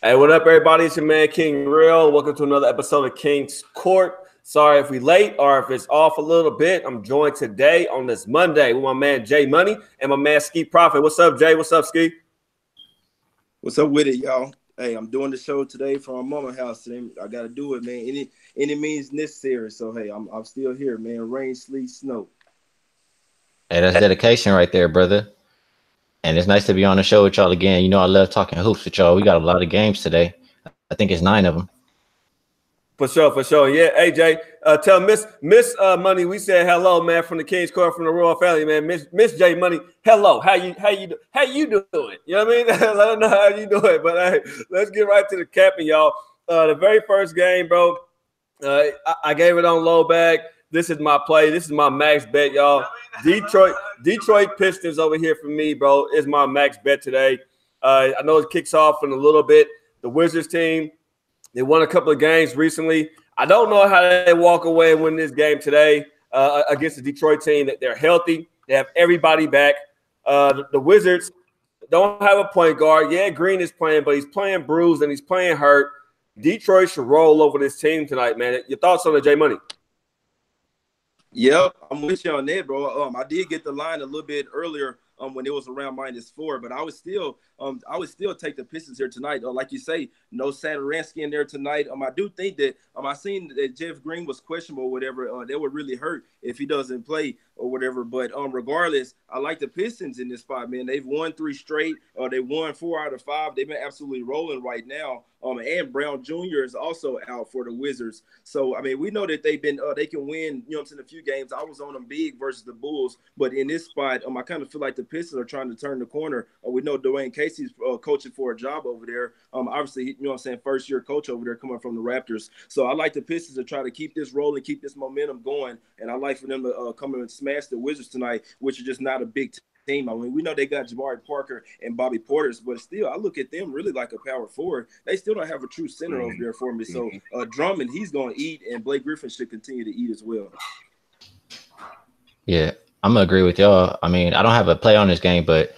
Hey, what up, everybody? It's your man, King Real. Welcome to another episode of King's Court. Sorry if we late or if it's off a little bit. I'm joined today on this Monday with my man, Jay Money, and my man, Ski Prophet. What's up, Jay? What's up, Ski? What's up with it, y'all? Hey, I'm doing the show today from my mama's house today. I got to do it, man. Any means necessary. So, hey, I'm still here, man. Rain, sleet, snow. Hey, that's dedication right there, brother. And it's nice to be on the show with y'all again. You know, I love talking hoops with y'all. We got a lot of games today. I think it's 9 of them. For sure. Yeah, AJ, tell Miss Money we said hello, man, from the King's Court, from the royal family, man. Miss J Money, hello. How you doing? You know what I mean? Let them know how you doing. But hey, let's get right to the capping, y'all. The very first game, bro. I gave it on low bag. This is my play. This is my max bet, y'all. Detroit Pistons over here for me, bro, is my max bet today. I know it kicks off in a little bit. The Wizards team, they won a couple of games recently. I don't know how they walk away and win this game today against the Detroit team. That they're healthy. They have everybody back. The Wizards don't have a point guard. Yeah, Green is playing, but he's playing bruised and he's playing hurt. Detroit should roll over this team tonight, man. Your thoughts on the J Money? Yep, I'm with you on that, bro. I did get the line a little bit earlier when it was around -4, but I would still take the Pistons here tonight. Like you say, no Satoransky in there tonight. I do think that I seen that Jeff Green was questionable or whatever. That would really hurt if he doesn't play or whatever. But regardless, I like the Pistons in this spot, man. They've won 3 straight. They won 4 out of 5. They've been absolutely rolling right now. And Brown Jr. is also out for the Wizards. So, I mean, we know that they've been they can win, you know, in a few games. I was on them big versus the Bulls, but in this spot, I kind of feel like the Pistons are trying to turn the corner. We know Dwayne Casey's coaching for a job over there. Obviously, you know what I'm saying, first-year coach over there coming from the Raptors. So I like the Pistons to try to keep this rolling, keep this momentum going, and I like for them to come in and smash the Wizards tonight, which is just not a big team. I mean, we know they got Jabari Parker and Bobby Portis, but still, I look at them really like a power forward. They still don't have a true center over there for me. So Drummond, he's going to eat, and Blake Griffin should continue to eat as well. Yeah, I'm going to agree with y'all. I mean, I don't have a play on this game, but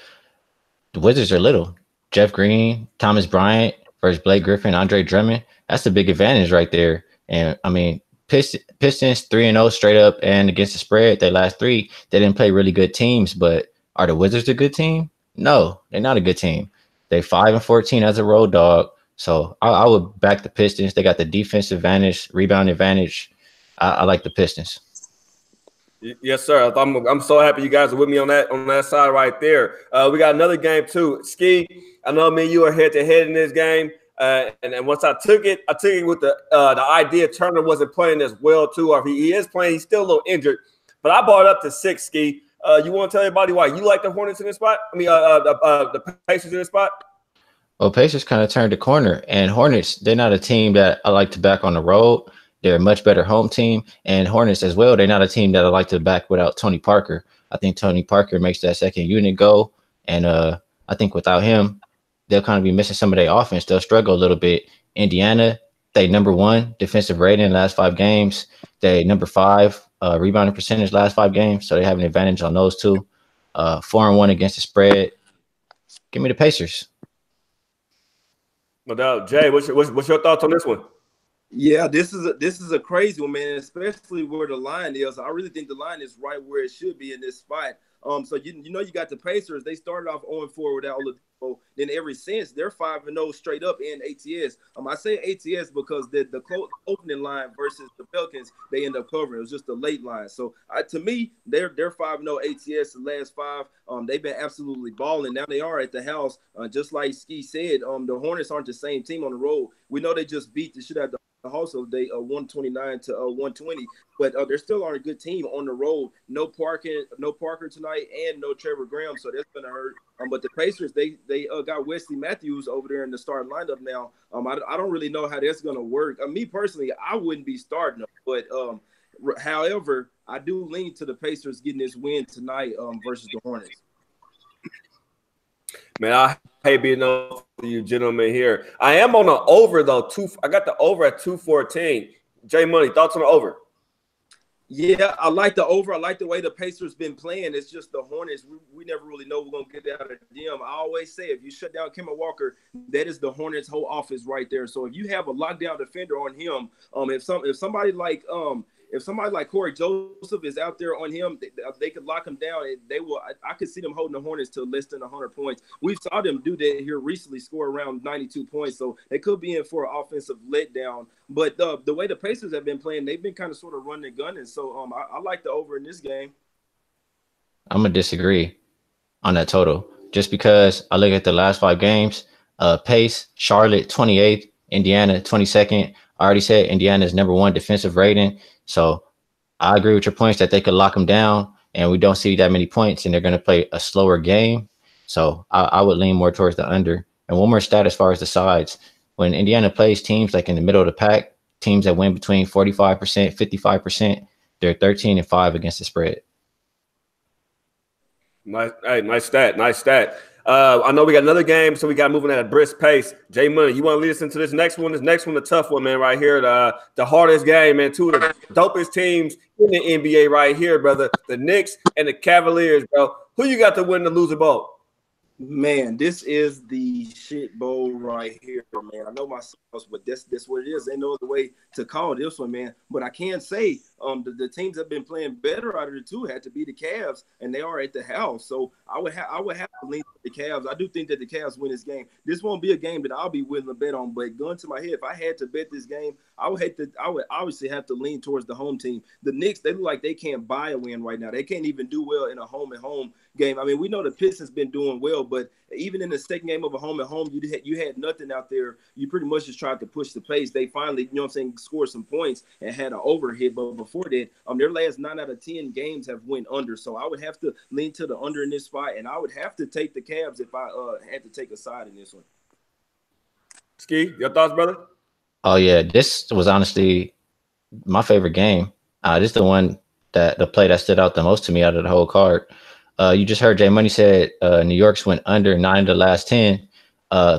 the Wizards are little. Jeff Green, Thomas Bryant versus Blake Griffin, Andre Drummond. That's a big advantage right there. And, I mean, Pistons 3-0 straight up and against the spread. Their last 3, they didn't play really good teams, but are the Wizards a good team? No, they're not a good team. They're 5-14 as a road dog. So I would back the Pistons. They got the defensive advantage, rebound advantage. I like the Pistons. Yes, sir. I'm so happy you guys are with me on that side right there. We got another game too. Ski, I know me and you are head to head in this game. And once I took it with the idea Turner wasn't playing as well too, or if he is playing, he's still a little injured. But I brought it up to 6, Ski. You want to tell everybody why you like the Hornets in this spot? I mean, the Pacers in this spot? Well, Pacers kind of turned the corner, and Hornets, they're not a team that I like to back on the road. They're a much better home team, and Hornets as well, they're not a team that I like to back without Tony Parker. I think Tony Parker makes that second unit go, and I think without him, they'll kind of be missing some of their offense. They'll struggle a little bit. Indiana, they #1 defensive rating in the last 5 games. They #5 rebounding percentage last 5 games, so they have an advantage on those two. 4-1 against the spread. Give me the Pacers. No doubt. Jay, what's your thoughts on this one? Yeah, this is a crazy one, man, especially where the line is. I really think the line is right where it should be in this spot. So you know you got the Pacers. They started off 0-4 without Oladipo. Then ever since they're 5-0 straight up in ATS. I say ATS because the opening line versus the Pelicans they end up covering. It was just a late line. So to me they're 5-0 ATS the last 5. They've been absolutely balling. Now they are at the house. Just like Ski said, the Hornets aren't the same team on the road. We know they just beat the shit out of the also they 129 to 120, but they're still on a good team on the road. No Parker tonight, and no Trevor Graham, so that's gonna hurt. But the Pacers they got Wesley Matthews over there in the starting lineup now. I don't really know how that's gonna work. Me personally, I wouldn't be starting them, but however, I do lean to the Pacers getting this win tonight versus the Hornets. Man, I hate being on for you gentlemen here. I am on the over, though. I got the over at 214. Jay Money, thoughts on the over? Yeah, I like the over. I like the way the Pacers been playing. It's just the Hornets. We never really know we're gonna get out of them. I always say if you shut down Kemba Walker, that is the Hornets' whole offense right there. So if you have a lockdown defender on him, if somebody like Corey Joseph is out there on him, they could lock him down. And they will. I could see them holding the Hornets to less than 100 points. We saw them do that here recently, score around 92 points. So they could be in for an offensive letdown. But the way the Pacers have been playing, they've been kind of sort of running and gunning. So I like the over in this game. I'm gonna disagree on that total just because I look at the last 5 games. Pace, Charlotte 28th, Indiana 22nd. I already said Indiana's #1 defensive rating. So I agree with your points that they could lock them down, and we don't see that many points, and they're going to play a slower game. So I would lean more towards the under. And one more stat as far as the sides. When Indiana plays teams like in the middle of the pack, teams that win between 45%, 55%, they're 13-5 against the spread. Nice stat. Nice stat. I know we got another game, so we got moving at a brisk pace. Jay Money, you want to lead us into this next one? This next one, a tough one, man, right here. The hardest game, man. Two of the dopest teams in the NBA right here, brother. The Knicks and the Cavaliers, bro. Who you got to win the loser bowl? Man, this is the shit bowl right here, man. I know myself, but that's what it is. Ain't no other way to call this one, man. But I can say the teams that have been playing better out of the two had to be the Cavs, and they are at the house. So I would have to lean to the Cavs. I do think that the Cavs win this game. This won't be a game that I'll be willing to bet on, but gun to my head, if I had to bet this game, I would obviously have to lean towards the home team. The Knicks, they look like they can't buy a win right now. They can't even do well in a home-and-home game. I mean, we know the Pistons been doing well, but even in the second game of a home-and-home, you had nothing out there. You pretty much just tried to push the pace. They finally, scored some points and had an overhit. But before that, their last 9 out of 10 games have went under. So I would have to lean to the under in this spot, and I would have to take the Cavs if I had to take a side in this one. Ski, your thoughts, brother? Oh, yeah. This was honestly my favorite game. This is the one the play that stood out the most to me out of the whole card. You just heard Jay Money said New York's went under 9 of the last 10.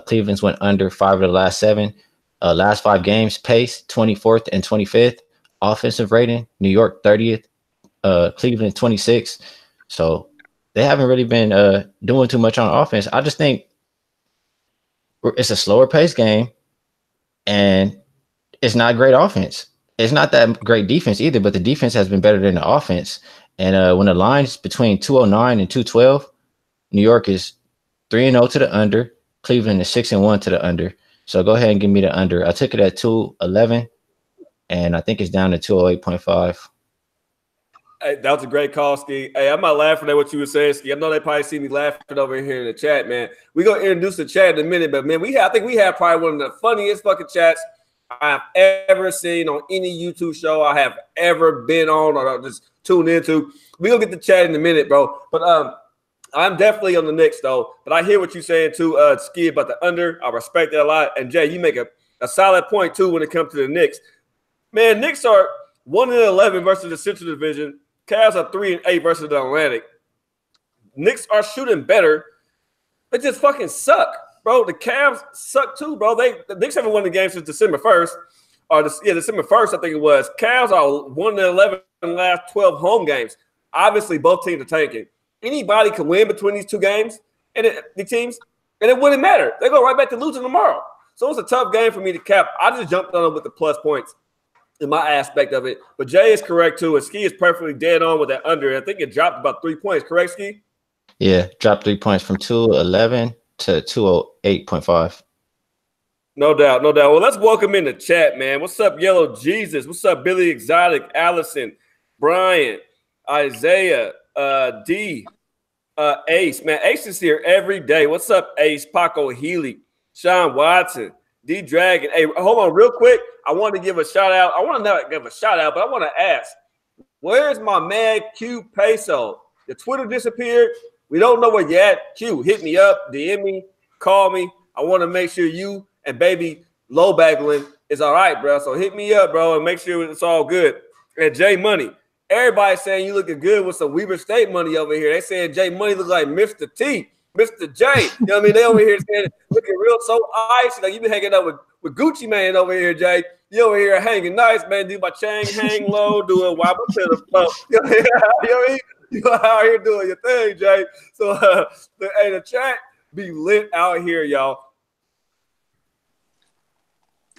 Cleveland's went under 5 of the last 7. Last 5 games, pace 24th and 25th. Offensive rating, New York 30th, Cleveland 26th. So they haven't really been doing too much on offense. I just think it's a slower pace game, and it's not great offense. It's not that great defense either, but the defense has been better than the offense. And when the line's between 209 and 212, New York is 3-0 to the under. Cleveland is 6-1 to the under. So go ahead and give me the under. I took it at 211, and I think it's down to 208.5. Hey, that was a great call, Ski. Hey, I'm not laughing at what you were saying, Ski. I know they probably see me laughing over here in the chat, man. We're going to introduce the chat in a minute, but, man, I think we have probably one of the funniest fucking chats I've ever seen on any YouTube show I have ever been on or just tuned into. We're going to get the chat in a minute, bro. But I'm definitely on the Knicks, though. But I hear what you're saying, too, Ski, about the under. I respect that a lot. And, Jay, you make a solid point, too, when it comes to the Knicks. Man, Knicks are 1-11 versus the Central Division. Cavs are 3-8 versus the Atlantic. Knicks are shooting better. They just fucking suck, bro. The Cavs suck, too, bro. The Knicks haven't won the game since December 1st. December 1st, I think it was. Cavs are 1-11 in the last 12 home games. Obviously, both teams are tanking. Anybody can win between these two games and the teams, and it wouldn't matter. They go right back to losing tomorrow. So it's a tough game for me to cap. I just jumped on it with the plus points in my aspect of it. But Jay is correct, too, and Ski is perfectly dead on with that under. I think it dropped about 3 points. Correct, Ski? Yeah, dropped 3 points from 211 to 208.5. No doubt, no doubt. Well, let's welcome in the chat, man. What's up, Yellow Jesus? What's up, Billy Exotic, Allison, Brian, Isaiah, D, Ace. Man, Ace is here every day. What's up, Ace? Paco Healy, Sean Watson, D Dragon. Hey, hold on real quick. I want to give a shout out. I want to not give a shout out, but I want to ask, where's my man Q Peso? The Twitter disappeared. We don't know where you're at. Q, hit me up, DM me, call me. I want to make sure you and baby Low Bagling is all right, bro. So hit me up, bro, and make sure it's all good. And Jay Money. Everybody's saying you looking good with some Weber State money over here. They saying Jay Money look like Mr. T, Mr. J. You know what I mean? They over here saying looking real so icy. Like you been hanging out with Gucci Man over here, Jay. You over here hanging nice, man. Do my chain hang low, do a wobble to the floor. You know what I mean? You out here doing your thing, Jay. So, the chat be lit out here, y'all.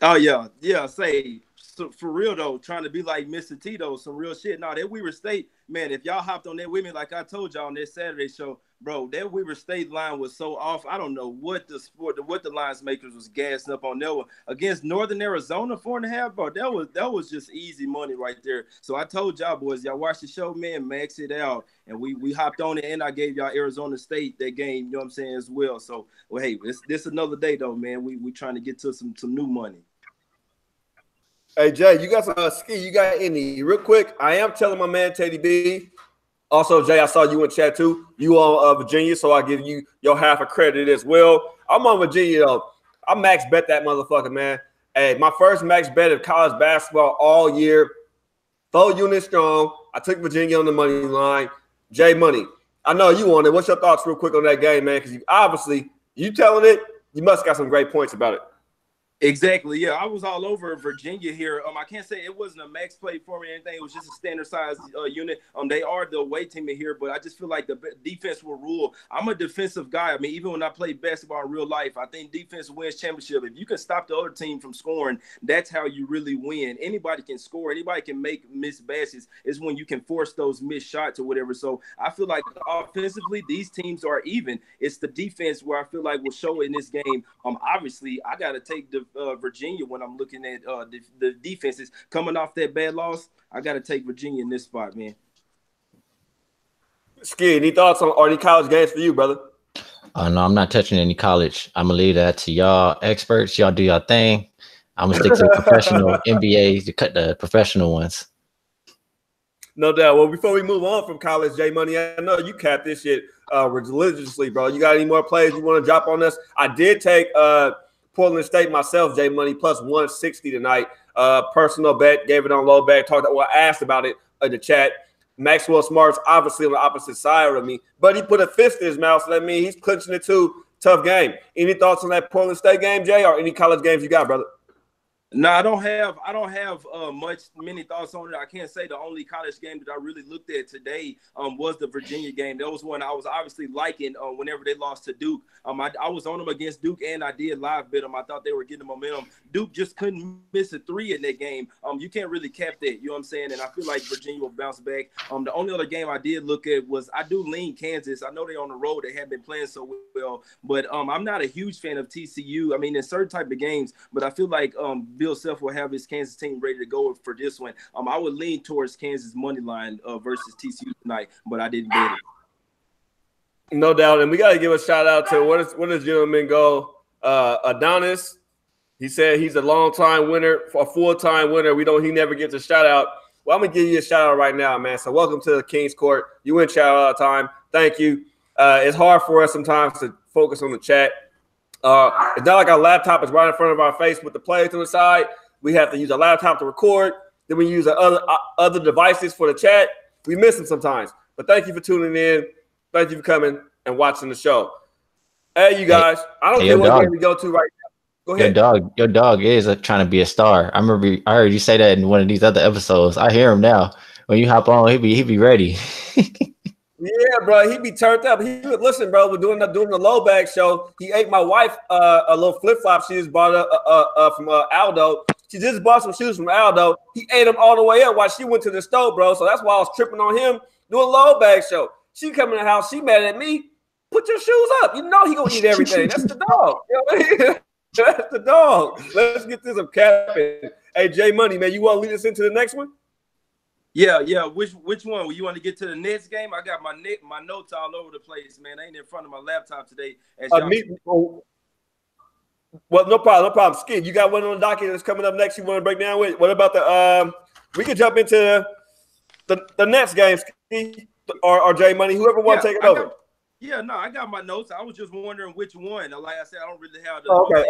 Oh yeah. Say so for real though, trying to be like Mr. Tito, some real shit. No, that Weaver State, man. If y'all hopped on that with me, like I told y'all on that Saturday show, bro, that Weaver State line was so off. I don't know what the lines makers was gassing up on that one against Northern Arizona 4.5, bro. That was just easy money right there. So I told y'all boys, y'all watch the show, man, max it out, and we hopped on it, and I gave y'all Arizona State that game. You know what I'm saying as well. So well, hey, this another day though, man. We trying to get to some new money. Hey, Jay, you got some ski. You got any? Real quick, I am telling my man Teddy B. Also, Jay, I saw you in chat too. You on Virginia, so I give you your half a credit as well. I'm on Virginia, though. I max bet that motherfucker, man. Hey, my first max bet of college basketball all year. 4 units strong. I took Virginia on the money line. Jay Money, I know you on it. What's your thoughts real quick on that game, man? Because you telling it, you must got some great points about it. Exactly. Yeah, I was all over Virginia here. I can't say it wasn't a max play for me or anything. It was just a standard size unit. They are the away team in here, but I just feel like the defense will rule. I'm a defensive guy. I mean, even when I play basketball in real life, I think defense wins championship. If you can stop the other team from scoring, that's how you really win. Anybody can score. Anybody can make missed baskets. It's when you can force those missed shots or whatever. So I feel like offensively, these teams are even. It's the defense where I feel like will show in this game. Obviously, I got to take the Virginia when I'm looking at the defenses coming off that bad loss. I got to take Virginia in this spot, man. Ski, any thoughts on any college games for you, brother? No, I'm not touching any college. I'm gonna leave that to y'all experts. Y'all do your thing. I'm gonna stick to the professional NBA to cut the professional ones. No doubt. Well, before we move on from college, J Money, I know you capped this shit religiously, bro. You got any more plays you want to drop on us? I did take Portland State myself, J Money, plus 160 tonight. Personal bet, gave it on low bet. Asked about it in the chat. Maxwell Smart's obviously on the opposite side of me, but he put a fist in his mouth, so that means he's clinching it too. Tough game. Any thoughts on that Portland State game, Jay, or any college games you got, brother? No, I don't have many thoughts on it. I can't say the only college game that I really looked at today was the Virginia game. That was one I was obviously liking whenever they lost to Duke. I was on them against Duke, and I did live bet them. I thought they were getting the momentum. Duke just couldn't miss a 3 in that game. You can't really cap that, you know what I'm saying? And I feel like Virginia will bounce back. The only other game I did look at was I do lean Kansas. I know they're on the road. They haven't been playing so well, but I'm not a huge fan of TCU. I mean, in certain type of games, but I feel like Bill Self will have his Kansas team ready to go for this one. I would lean towards Kansas money line versus TCU tonight, but I didn't bet it. No doubt, and we got to give a shout out to what does gentleman go? Adonis. He said he's a long-time winner, a full-time winner. He never gets a shout out. Well, I'm gonna give you a shout out right now, man. So welcome to the King's Court. You win shout out all the time. Thank you. It's hard for us sometimes to focus on the chat. It's not like our laptop is right in front of our face with the plays to the side. We have to use a laptop to record. Then we use other devices for the chat. We miss them sometimes. But thank you for tuning in. Thank you for coming and watching the show. Hey, you guys. I don't care what game we go to right now. Go ahead. Your dog is trying to be a star. I heard you say that in one of these other episodes. I hear him now. When you hop on, he be ready. Yeah, bro, he be turned up. Listen, bro, we're doing the low bag show. He ate my wife a little flip flop she just bought from Aldo. She just bought some shoes from Aldo. He ate them all the way up while she went to the store, bro. So that's why I was tripping on him doing a low bag show. She come in the house, she mad at me. Put your shoes up. You know he gonna eat everything. That's the dog. You know what I mean? That's the dog. Let's get this up capping. Hey, Jay Money, man, you want to lead us into the next one? Yeah. Which one? You want to get to the next game? I got my notes all over the place, man. I ain't in front of my laptop today. Well, no problem. Skid, you got one on the docket that's coming up next. You want to break down with? What about the? We can jump into the next game, Skid, or Jay Money, whoever want to take it over. I got my notes. I was just wondering which one. Like I said, I don't really have the. Okay.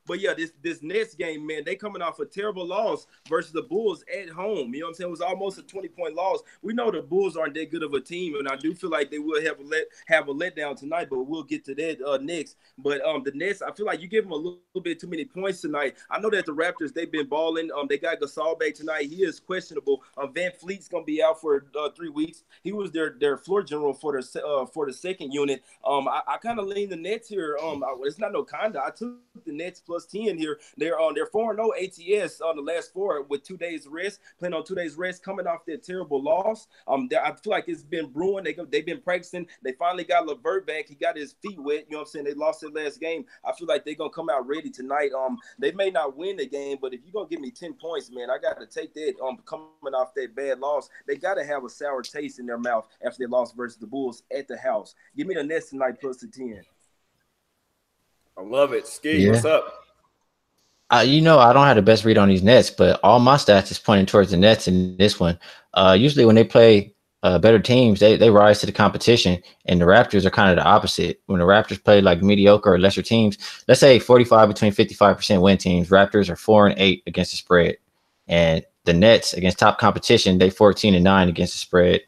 But yeah, this Nets game, man, they coming off a terrible loss versus the Bulls at home. You know what I'm saying? It was almost a 20-point loss. We know the Bulls aren't that good of a team, and I do feel like they will have a letdown tonight, but we'll get to that next. But the Nets, I feel like you give them a little bit too many points tonight. I know that the Raptors, they've been balling. They got Gasol back tonight. He is questionable. Van Fleet's gonna be out for 3 weeks. He was their floor general for the second unit. I kind of lean the Nets here. It's not no kinda. I took the Nets plus 10 here. They're 4-0 ATS on the last 4 with 2 days rest. Playing on 2 days rest, coming off that terrible loss. I feel like it's been brewing. They've been practicing. They finally got LeVert back. He got his feet wet. You know what I'm saying? They lost their last game. I feel like they're gonna come out ready tonight. They may not win the game, but if you're gonna give me 10 points, man, I got to take that. Coming off that bad loss, they got to have a sour taste in their mouth after they lost versus the Bulls at the house. Give me the Nets tonight plus the 10. I love it. Ski, what's up? I don't have the best read on these Nets, but all my stats is pointing towards the Nets in this one. Usually when they play better teams, they rise to the competition, and the Raptors are kind of the opposite. When the Raptors play like mediocre or lesser teams, let's say 45 between 55% win teams, Raptors are 4-8 against the spread, and the Nets against top competition, they 14-9 against the spread.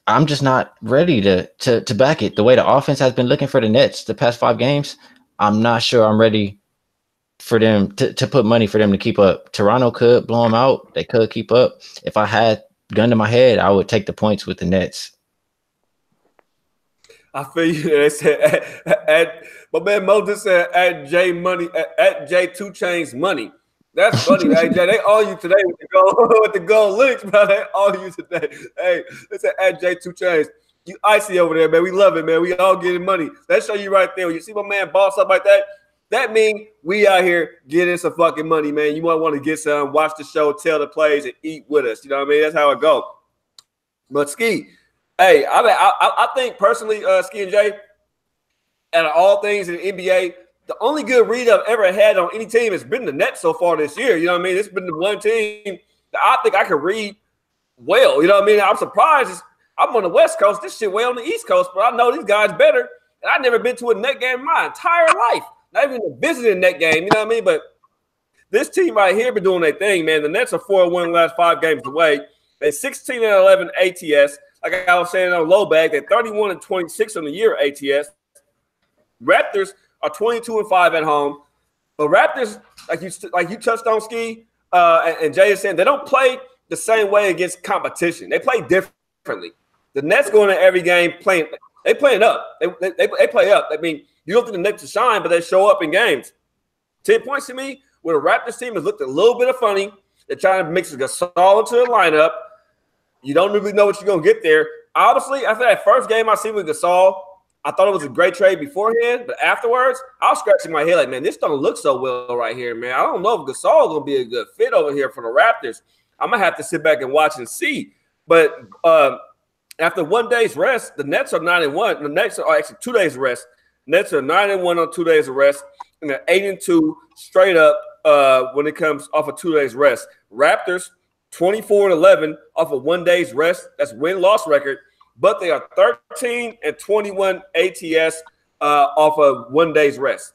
I'm just not ready to back it. The way the offense has been looking for the Nets the past 5 games, I'm not sure I'm ready for them to put money for them to keep up. Toronto could blow them out. They could keep up. If I had gun to my head, I would take the points with the Nets. I feel you. They said, my man Mo just said, at J 2 Chainz money. That's funny, AJ. They all you today with the gold links, bro. They all you today. Hey, it's at J 2 Chainz. You icy over there, man. We love it, man. We all getting money. That show you right there. When you see my man boss up like that, that means we out here getting some fucking money, man. You might want to get some, watch the show, tell the plays, and eat with us. You know what I mean? That's how it goes. But Ski, hey, I think personally, Ski and Jay, out of all things in the NBA, the only good read I've ever had on any team has been the Nets so far this year. You know what I mean? It's been the one team that I think I can read well. You know what I mean? I'm surprised. I'm on the West Coast. This shit way on the East Coast, but I know these guys better. And I've never been to a net game in my entire life. Not even visiting a net game. You know what I mean? But this team right here been doing their thing, man. The Nets are 4-1 last 5 games away. They're 16-11 ATS. Like I was saying on low bag, they're 31-26 on the year ATS. Raptors are 22-5 at home. But Raptors, like you touched on, Ski, and Jay is saying, they don't play the same way against competition. They play differently. The Nets going to every game playing. They playing up. They play up. I mean, you don't think the Nets will shine, but they show up in games. 10 points to me, where the Raptors team has looked a little bit of funny. They're trying to mix Gasol into the lineup. You don't really know what you're going to get there. Obviously, after that first game I see with Gasol, I thought it was a great trade beforehand, but afterwards, I was scratching my head like, man, this don't look so well right here, man. I don't know if Gasol is going to be a good fit over here for the Raptors. I'm going to have to sit back and watch and see. But after 1 day's rest, the Nets are 9-1. The Nets are actually 2 days rest. Nets are 9-1 on 2 days of rest, and they're 8-2 straight up when it comes off of 2 days rest. Raptors 24-11 off of 1 day's rest. That's win-loss record, but they are 13-21 ATS off of 1 day's rest.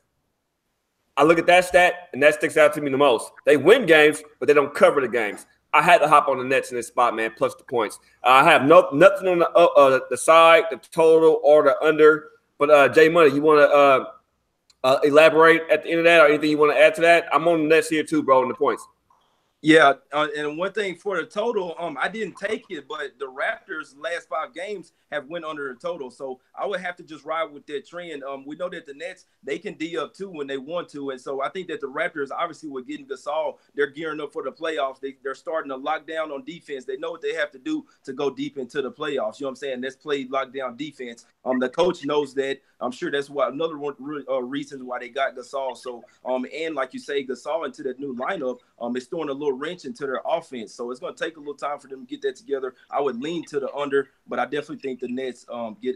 I look at that stat, and that sticks out to me the most. They win games, but they don't cover the games. I had to hop on the Nets in this spot, man, plus the points. I have nothing on the side, the total, or the under. But, Jay Money, you want to elaborate at the end of that or anything you want to add to that? I'm on the Nets here too, bro, in the points. Yeah, and one thing for the total, I didn't take it, but the Raptors' last 5 games have went under the total, so I would have to just ride with that trend. We know that the Nets, they can D up too when they want to, and so I think that the Raptors, obviously, with getting Gasol, they're gearing up for the playoffs. They're starting to lock down on defense. They know what they have to do to go deep into the playoffs. You know what I'm saying? Let's play lockdown defense. The coach knows that. I'm sure that's why another one reasons why they got Gasol. So, and like you say, Gasol into that new lineup, it's throwing a little wrench into their offense. So it's going to take a little time for them to get that together. I would lean to the under, but I definitely think the Nets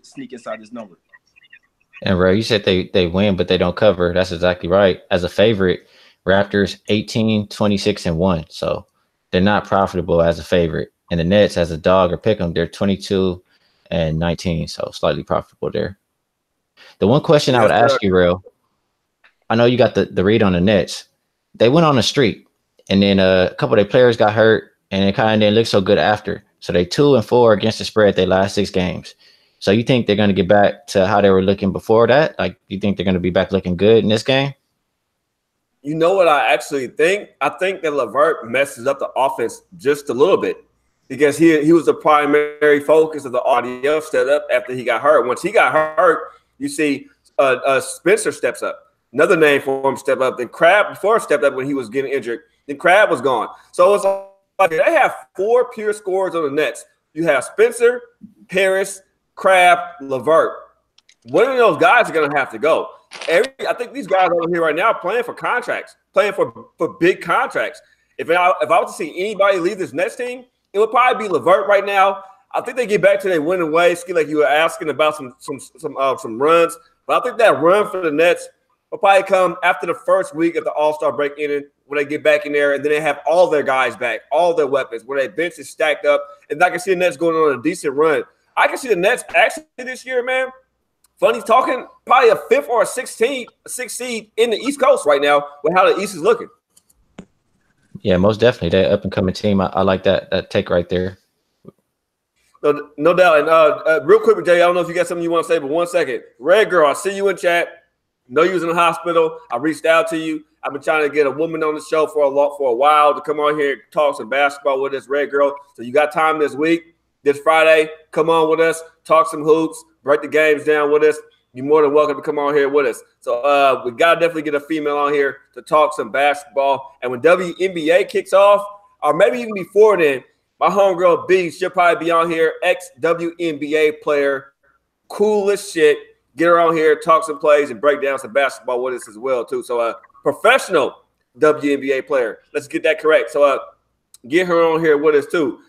sneak inside this number. And Ray, you said they win, but they don't cover. That's exactly right. As a favorite, Raptors 18-26-1. So they're not profitable as a favorite. And the Nets, as a dog or pick them, they're 22-19. So slightly profitable there. The one question I would ask you, Real, I know you got the read on the Nets. They went on a streak, and then a couple of their players got hurt, and it kind of didn't look so good after. So they 2-4 against the spread their last 6 games. So you think they're going to get back to how they were looking before that? Like, you think they're going to be back looking good in this game? You know what I actually think? I think that LeVert messes up the offense just a little bit because he was the primary focus of the audio setup after he got hurt. Once he got hurt, you see Spencer steps up. Another name for him step up. Then Crab before stepped up when he was getting injured. Then Crab was gone. So it's like they have 4 pure scorers on the Nets. You have Spencer, Harris, Crab, LeVert. One of those guys are going to have to go. I think these guys over here right now playing for contracts, playing for big contracts. If I was to see anybody leave this Nets team, it would probably be LeVert right now. I think they get back to their winning ways. Like you were asking about some runs, but I think that run for the Nets will probably come after the first week of the All-Star break in when they get back in there, and then they have all their guys back, all their weapons, where their bench is stacked up, and I can see the Nets going on a decent run. I can see the Nets actually this year, man. Funny talking, probably a 5th or a 6th seed in the East Coast right now with how the East is looking. Yeah, most definitely. That up-and-coming team, I like that take right there. No doubt. And real quick, Jay, I don't know if you got something you want to say, but 1 second. Red Girl, I see you in chat. Know you was in the hospital. I reached out to you. I've been trying to get a woman on the show for a while to come on here and talk some basketball with us, Red Girl. So you got time this week, this Friday. Come on with us, talk some hoops, break the games down with us. You're more than welcome to come on here with us. So we got to definitely get a female on here to talk some basketball. And when WNBA kicks off, or maybe even before then, my homegirl B, she'll probably be on here, ex-WNBA player, cool as shit. Get her on here, talk some plays, and break down some basketball with us as well, too. So professional WNBA player. Let's get that correct. So get her on here with us, too.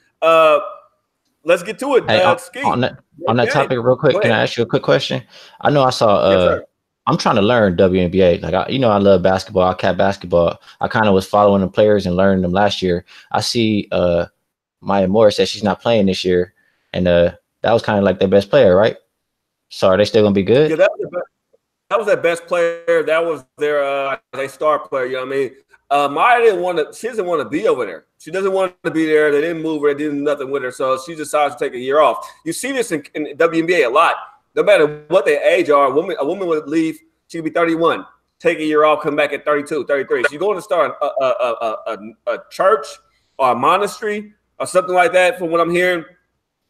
Let's get to it. Hey, Ski. on that topic real quick, can I ask you a quick question? I know I saw yes, I'm trying to learn WNBA. Like, I love basketball. I cap basketball. I kind of was following the players and learning them last year. I see Maya Moore said she's not playing this year, and that was kind of like their best player, right? So are they still gonna be good? Yeah, that was their best player. That was their star player. You know what I mean? Maya she doesn't want to be over there. She doesn't want to be there. They didn't move her. They did nothing with her. So she decides to take a year off. You see this in WNBA a lot. No matter what their age are, a woman would leave. She could be 31, take a year off, come back at 32, 33. She's going to start a church or a monastery or something like that from what I'm hearing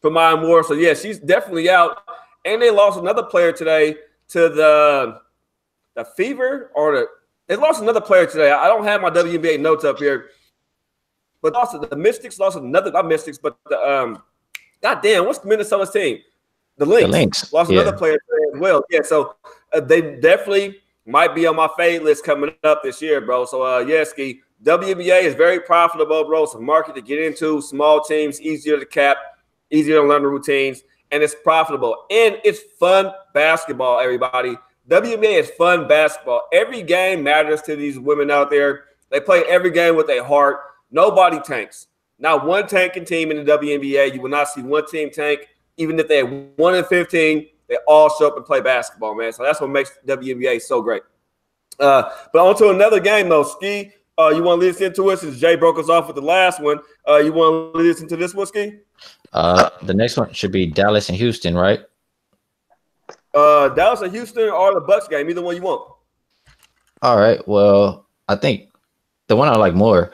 from Maya Moore. So, yeah, she's definitely out. And they lost another player today to the Fever they lost another player today. I don't have my WNBA notes up here. But also the Mystics lost another, not Mystics, but the goddamn, what's the Minnesota's team? The Lynx. Lost another player today as well. Yeah, so they definitely might be on my fade list coming up this year, bro. So yeah, Ski. WNBA is very profitable, bro. It's a market to get into, small teams, easier to cap, easier to learn the routines. And it's profitable. And it's fun basketball, everybody. WNBA is fun basketball. Every game matters to these women out there. They play every game with their heart. Nobody tanks. Not one tanking team in the WNBA. You will not see one team tank. Even if they're 1-15, they all show up and play basketball, man. So that's what makes WNBA so great. But on to another game, though. Ski, you want to listen to it since Jay broke us off with the last one. You want to listen to this one, Ski? The next one should be Dallas and Houston, right? Dallas and Houston or the Bucks game, either one you want. All right. Well, I think the one I like more,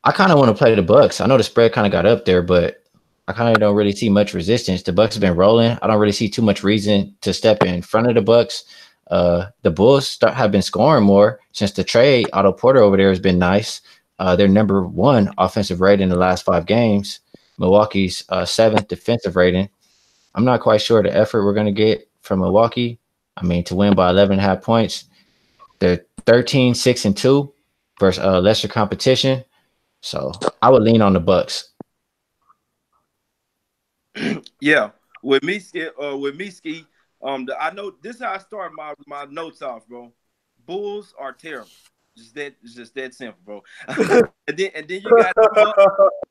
I kind of want to play the Bucks. I know the spread kind of got up there, but I kind of don't really see much resistance. The Bucks have been rolling. I don't really see too much reason to step in front of the Bucks. The Bulls have been scoring more since the trade. Otto Porter over there has been nice. They're number 1 offensive rating in the last 5 games. Milwaukee's 7th defensive rating. I'm not quite sure the effort we're going to get from Milwaukee. I mean, to win by 11.5 points. They're 13-6-2 versus lesser competition. So I would lean on the Bucks. Yeah, with me, Ski. I know this is how I start my notes off, bro. Bulls are terrible. Just that simple, bro. and then you got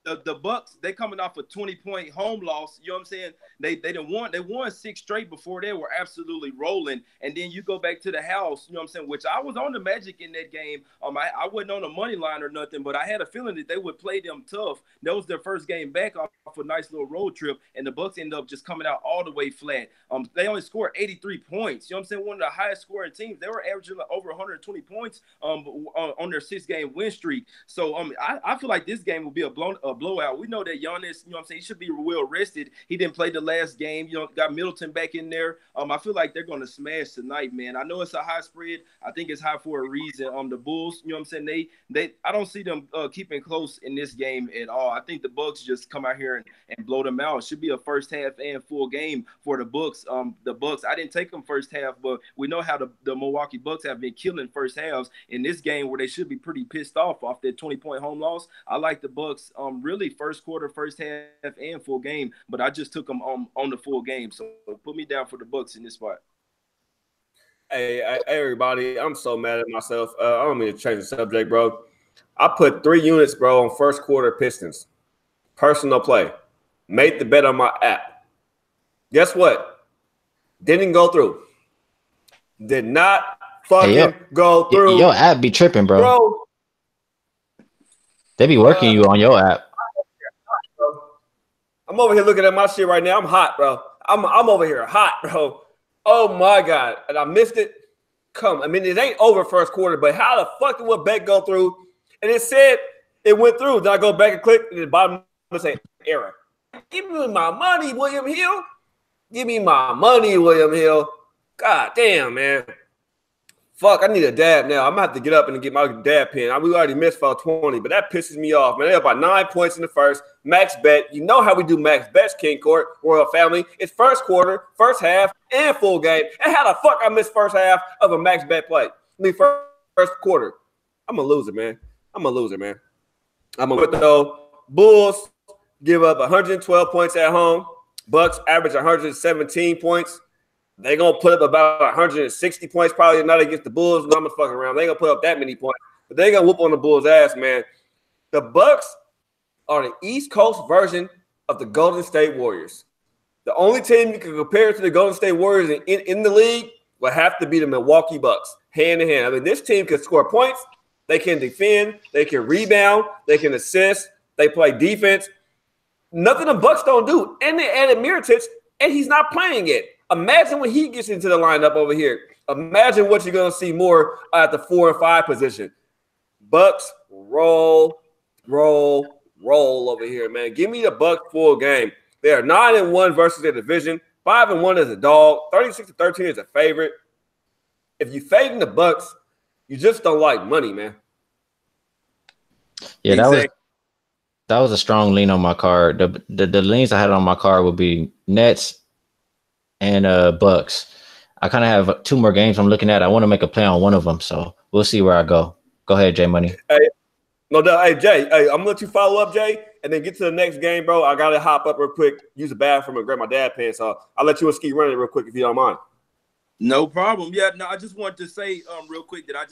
the Bucks, they coming off a 20-point home loss. You know what I'm saying? They won 6 straight before they were absolutely rolling. And then you go back to the house, you know what I'm saying? Which I was on the Magic in that game. I wasn't on the money line or nothing, but I had a feeling that they would play them tough. That was their first game back off a nice little road trip, and the Bucks ended up just coming out all the way flat. They only scored 83 points. You know what I'm saying? One of the highest scoring teams. They were averaging over 120 points on their 6-game win streak. So I feel like this game will be a blowout. We know that Giannis, you know what I'm saying, he should be well rested. He didn't play the last game. You know, got Middleton back in there. I feel like they're going to smash tonight, man. I know it's a high spread. I think it's high for a reason. The Bulls, you know what I'm saying, they I don't see them keeping close in this game at all. I think the Bucks just come out here and blow them out. It should be a first half and full game for the Bucks. The Bucks, I didn't take them first half, but we know how the Milwaukee Bucks have been killing first halves. In this game where they should be pretty pissed off their 20-point home loss, I like the Bucks really first quarter, first half, and full game, but I just took them on the full game. So put me down for the Bucks in this spot. Hey, everybody, I'm so mad at myself. I don't mean to change the subject, bro. I put 3 units, bro, on first quarter Pistons. Personal play. Made the bet on my app. Guess what? Didn't go through. Did not fucking go through. Your app be tripping, bro. They be working you on your app. I'm over here looking at my shit right now. I'm hot, bro. I'm over here hot, bro. Oh my God. And I missed it. I mean, it ain't over first quarter, but how the fuck did what bet go through? And it said it went through. Then I go back and click, and the bottom would say error. Give me my money, William Hill. Give me my money, William Hill. God damn, man. Fuck, I need a dab now. I'm going to have to get up and get my dab pin. We already missed 20, but that pisses me off, man. They're about 9 points in the first. Max bet. You know how we do max bets, King Court, Royal Family. It's first quarter, first half, and full game. And how the fuck I missed first half of a max bet play? First quarter. I'm a loser, man. I'm a with though. Bulls give up 112 points at home. Bucks average 117 points. They're going to put up about 160 points probably not against the Bulls. No, I'm going to fuck around. They ain't going to put up that many points. But they're going to whoop on the Bulls' ass, man. The Bucks are the East Coast version of the Golden State Warriors. The only team you can compare to the Golden State Warriors in the league will have to be the Milwaukee Bucks, hand in hand. I mean, this team can score points. They can defend. They can rebound. They can assist. They play defense. Nothing the Bucks don't do. And they added Mirotic, and he's not playing yet. Imagine when he gets into the lineup over here. Imagine what you're going to see more at the 4 and 5 position. Bucks roll over here, man. Give me the Bucks full game. They are 9-1 versus their division. 5-1 as a dog. 36-13 as a favorite. If you fading the Bucks, you just don't like money, man. Yeah, that was a strong lean on my card. The leans I had on my card would be Nets and Bucks. I kind of have 2 more games I'm looking at. I want to make a play on one of them, so we'll see where I go. Go ahead, Jay Money. Hey, no doubt. Hey, Jay, I'm going to let you follow up, Jay, and then get to the next game, bro. I got to hop up real quick, use the bathroom, and grab my dad pants. So I'll let you and Ski run it real quick if you don't mind. No problem. Yeah, no, I just wanted to say real quick that I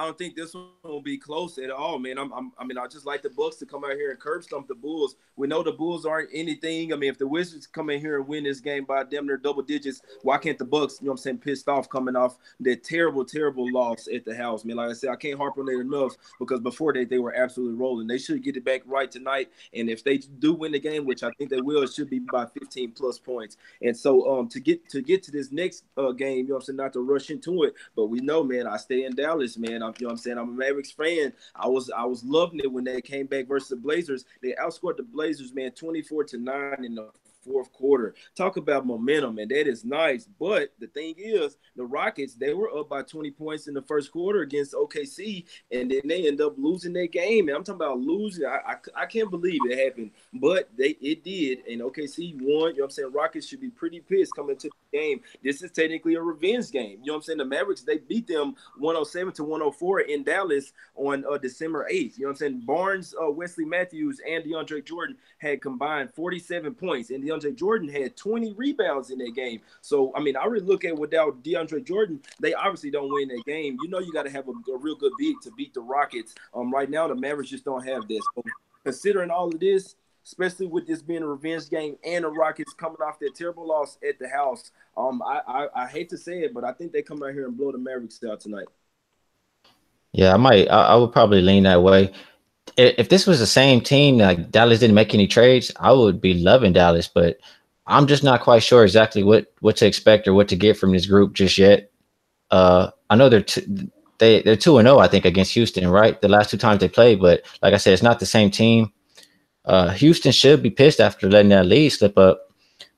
don't think this one will be close at all, man. I just like the Bucks to come out here and curb stomp the Bulls. We know the Bulls aren't anything. I mean, if the Wizards come in here and win this game by damn near double digits, why can't the Bucks, you know what I'm saying, pissed off coming off that terrible, terrible loss at the house, man? Like I said, I can't harp on it enough because before they were absolutely rolling. They should get it back right tonight. And if they do win the game, which I think they will, it should be by 15 plus points. And so to get to this next game, you know what I'm saying, not to rush into it, but we know, man, I stay in Dallas, man. You know what I'm saying? I'm a Mavericks fan. I was loving it when they came back versus the Blazers. They outscored the Blazers, man, 24-9 in the fourth quarter. Talk about momentum, and that is nice. But the thing is, the Rockets, they were up by 20 points in the first quarter against OKC, and then they end up losing that game. And I'm talking about losing. I can't believe it happened, but it did, and OKC won. You know what I'm saying? Rockets should be pretty pissed coming into the game. This is technically a revenge game. You know what I'm saying? The Mavericks, they beat them 107-104 in Dallas on December 8th. You know what I'm saying? Barnes, Wesley Matthews, and DeAndre Jordan had combined 47 points, and DeAndre Jordan had 20 rebounds in that game. So, I mean, I really look at without DeAndre Jordan, they obviously don't win that game. You know you got to have a real good big to beat the Rockets. Right now, the Mavericks just don't have this. So considering all of this, especially with this being a revenge game and the Rockets coming off that terrible loss at the house, I hate to say it, but I think they come out here and blow the Mavericks out tonight. Yeah, I might. I would probably lean that way. If this was the same team, like Dallas didn't make any trades, I would be loving Dallas, but I'm just not quite sure exactly what to expect or what to get from this group just yet. I know they're 2-0, I think, against Houston, right? The last 2 times they played, but like I said, it's not the same team. Houston should be pissed after letting that lead slip up,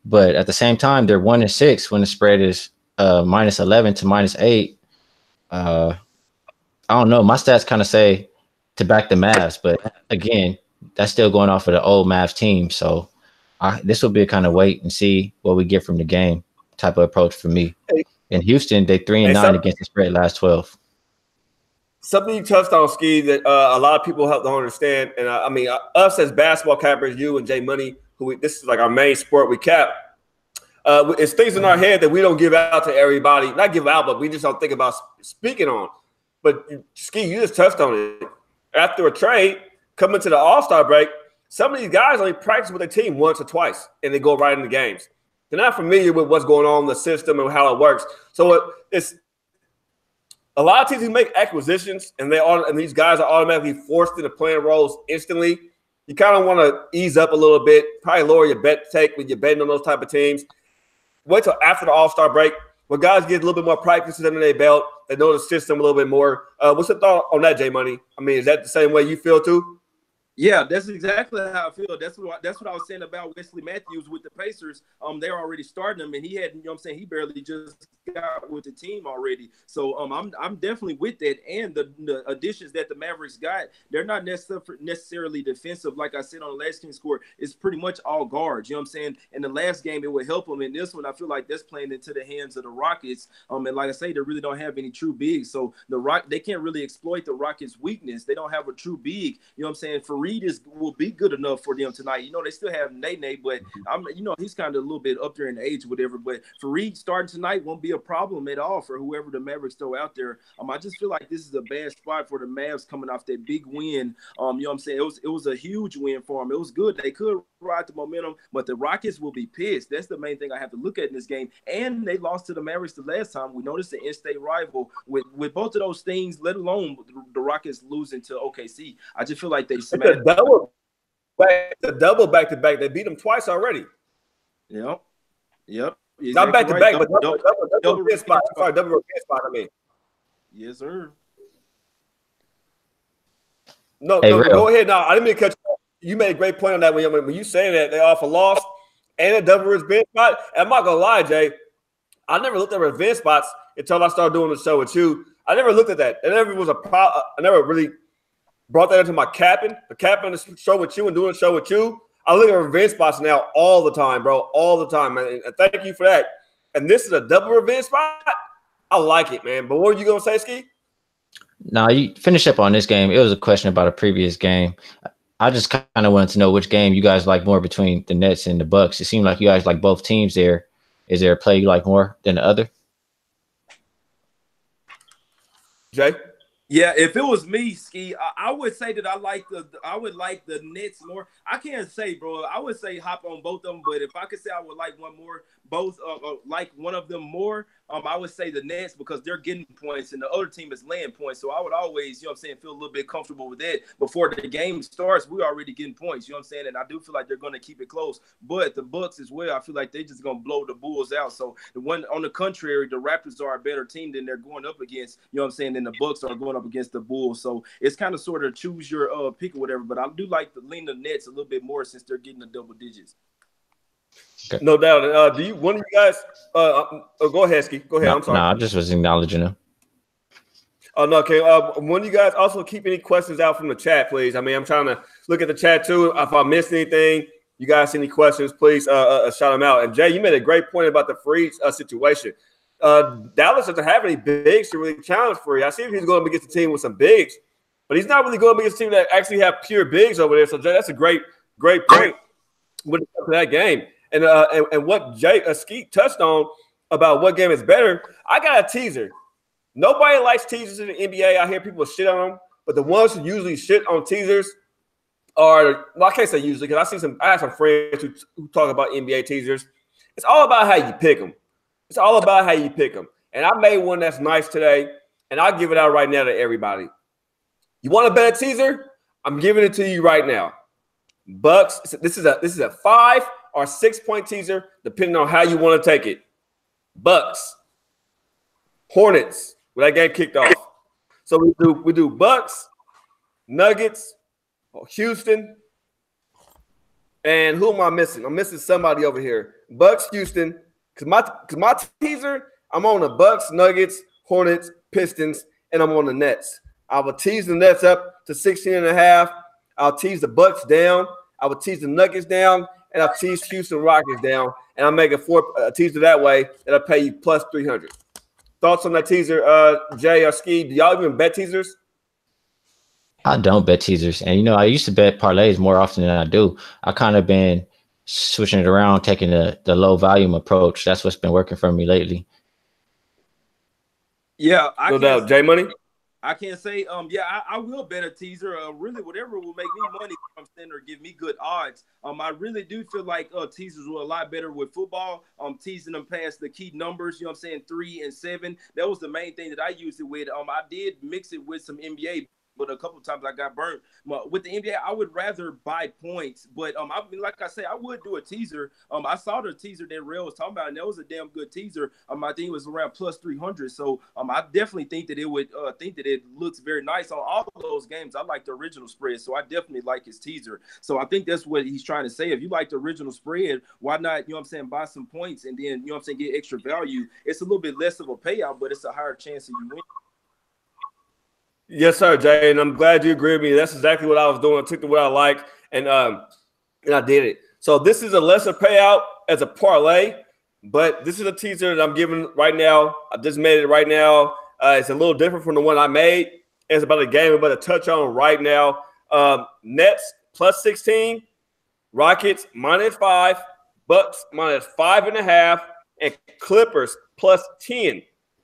but at the same time, they're 1-6 when the spread is -11 to -8. I don't know. My stats kind of say to back the Mavs, but again, that's still going off of the old Mavs team. So this will be a kind of wait and see what we get from the game type of approach for me. In Houston, they 3-9 against the spread last 12. Something you touched on, Ski, that a lot of people don't understand, and I mean, us as basketball cappers, you and Jay Money, this is like our main sport we cap. It's things in our head that we don't give out to everybody. Not give out, but we just don't think about speaking on. But Ski, you just touched on it. After a trade, coming to the All-Star break, some of these guys only practice with their team once or twice, and they go right into games. They're not familiar with what's going on in the system and how it works. So it's a lot of teams who make acquisitions, and these guys are automatically forced into playing roles instantly. You kind of want to ease up a little bit, probably lower your bet take when you're betting on those type of teams. Wait till after the All-Star break, where guys get a little bit more practices under their belt. They know the system a little bit more. What's your thought on that, Jay Money? I mean, is that the same way you feel too? Yeah, that's exactly how I feel. That's what I was saying about Wesley Matthews with the Pacers. They're already starting him, and he had, he barely just got with the team already. So I'm definitely with that. And the additions that the Mavericks got, they're not necessarily defensive. Like I said on the last team score, it's pretty much all guards. You know what I'm saying? In the last game, it would help them. In this one, I feel like that's playing into the hands of the Rockets. And like I say, they really don't have any true bigs. So they can't really exploit the Rockets' weakness. They don't have a true big. You know what I'm saying? Fareed will be good enough for them tonight. They still have Nene, but he's kind of a little bit up there in age, whatever. But Fareed starting tonight won't be a problem at all for whoever the Mavericks throw out there. I just feel like this is a bad spot for the Mavs coming off that big win. You know what I'm saying? It was a huge win for them. It was good. They could ride the momentum, but the Rockets will be pissed. That's the main thing I have to look at in this game. And they lost to the Mavericks the last time. We noticed the in-state rival with both of those things, let alone the Rockets losing to OKC. I just feel like they smashed. The double back-to-back. They beat them twice already. Yep. Exactly. Not back-to-back, but double revenge spot. Sorry, double revenge spot, I mean. Yes, sir. No, go ahead. No, I didn't mean to cut you off. You made a great point on that when you say that they offer loss and a double revenge spot. And I'm not going to lie, Jay. I never looked at revenge spots until I started doing the show with you. I never looked at that. It never was a problem. I never really brought that into my capping the show with you and doing the show with you. I look at revenge spots now all the time, bro, all the time, man. And thank you for that. And this is a double revenge spot. I like it, man. But what were you gonna say, Ski? No, you finish up on this game. It was a question about a previous game. I just kind of wanted to know which game you guys like more between the Nets and the Bucks. It seemed like you guys like both teams there. Is there a play you like more than the other? Jay? Yeah, if it was me, Ski, I would say that I would like the Nets more. I can't say, bro. I would say hop on both of them, but if I could say I would like one more, both like one of them more, I would say the Nets because they're getting points and the other team is laying points. So I would always, feel a little bit comfortable with that. Before the game starts, we're already getting points, and I do feel like they're going to keep it close. But the Bucks as well, I feel like they're just going to blow the Bulls out. So on the contrary, the Raptors are a better team than they're going up against, than the Bucks are going up against the Bulls. So it's kind of sort of choose your pick or whatever. But I do like to lean the Nets a little bit more since they're getting the double digits. Okay. No doubt. One of you guys? Go ahead, Ski. Go ahead. I'm sorry. No, I just was acknowledging them. Oh no. Okay. One of you guys also keep any questions out from the chat, please. I mean, I'm trying to look at the chat too. If I missed anything, you guys see any questions, please shout them out. And Jay, you made a great point about the Fareed situation. Dallas doesn't have any bigs to really challenge Fareed. I see if he's going up against a team with some bigs, but he's not really going up against a team that actually have pure bigs over there. So Jay, that's a great point with that game. And what Jay Skeet touched on about what game is better, I got a teaser. Nobody likes teasers in the NBA. I hear people shit on them, but the ones who usually shit on teasers or well, I can't say usually because I have some friends who talk about NBA teasers. It's all about how you pick them. It's all about how you pick them. And I made one that's nice today, and I'll give it out right now to everybody. You want to bet a teaser? I'm giving it to you right now. Bucks. This is a 5 or 6 point teaser, depending on how you want to take it. Bucks, Hornets. When that game kicked off, so we do Bucks, Nuggets, Houston, and who am I missing? I'm missing somebody over here. Bucks, Houston. Cause my teaser, I'm on the Bucks, Nuggets, Hornets, Pistons, and I'm on the Nets. I will tease the Nets up to 16.5. I'll tease the Bucks down. I will tease the Nuggets down, and I'll tease Houston Rockets down. And I'll make a teaser that way, and I'll pay you plus 300. Thoughts on that teaser, Jay or Ski? Do y'all even bet teasers? I don't bet teasers. And, I used to bet parlays more often than I do. I kind of been switching it around, taking the low volume approach. That's what's been working for me lately. Yeah. No doubt. Jay Money? I can't say, I will bet a teaser. Really, whatever will make me money, or give me good odds. I really do feel like teasers were a lot better with football. Teasing them past the key numbers, 3 and 7. That was the main thing that I used it with. I did mix it with some NBA. But a couple of times I got burnt. With the NBA, I would rather buy points. But like I say, I would do a teaser. I saw the teaser that Rail was talking about, and that was a damn good teaser. I think it was around plus 300. So I definitely think that it would think that it looks very nice on all of those games. I like the original spread, so I definitely like his teaser. So I think that's what he's trying to say. If you like the original spread, why not, buy some points and then, get extra value. It's a little bit less of a payout, but it's a higher chance of you winning. Yes, sir, Jay, and I'm glad you agree with me. That's exactly what I was doing. I took what I like, and I did it. So this is a lesser payout as a parlay, but this is a teaser that I'm giving right now. I just made it right now. It's a little different from the one I made. It's about a game I'm about to touch on right now. Nets plus 16, Rockets minus 5, Bucks minus 5.5, and Clippers plus 10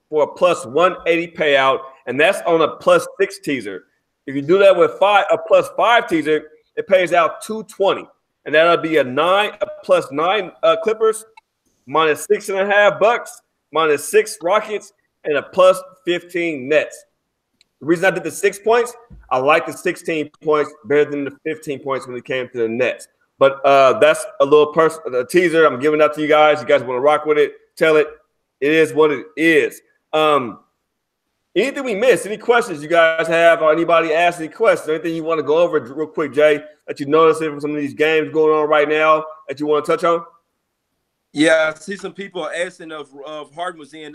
for a plus 180 payout. And that's on a plus 6 teaser. If you do that with a plus 5 teaser, it pays out 220. And that'll be a plus 9 Clippers, minus 6.5 Bucks, minus 6 Rockets, and a plus 15 Nets. The reason I did the 6 points, I like the 16 points better than the 15 points when it came to the Nets. But that's a little a teaser. I'm giving that to you guys. You guys want to rock with it, tell it. It is what it is. Anything we missed? Any questions you guys have, or anybody ask any questions? Anything you want to go over real quick, Jay, that you notice from some of these games going on right now that you want to touch on? Yeah, I see some people asking if Harden was in.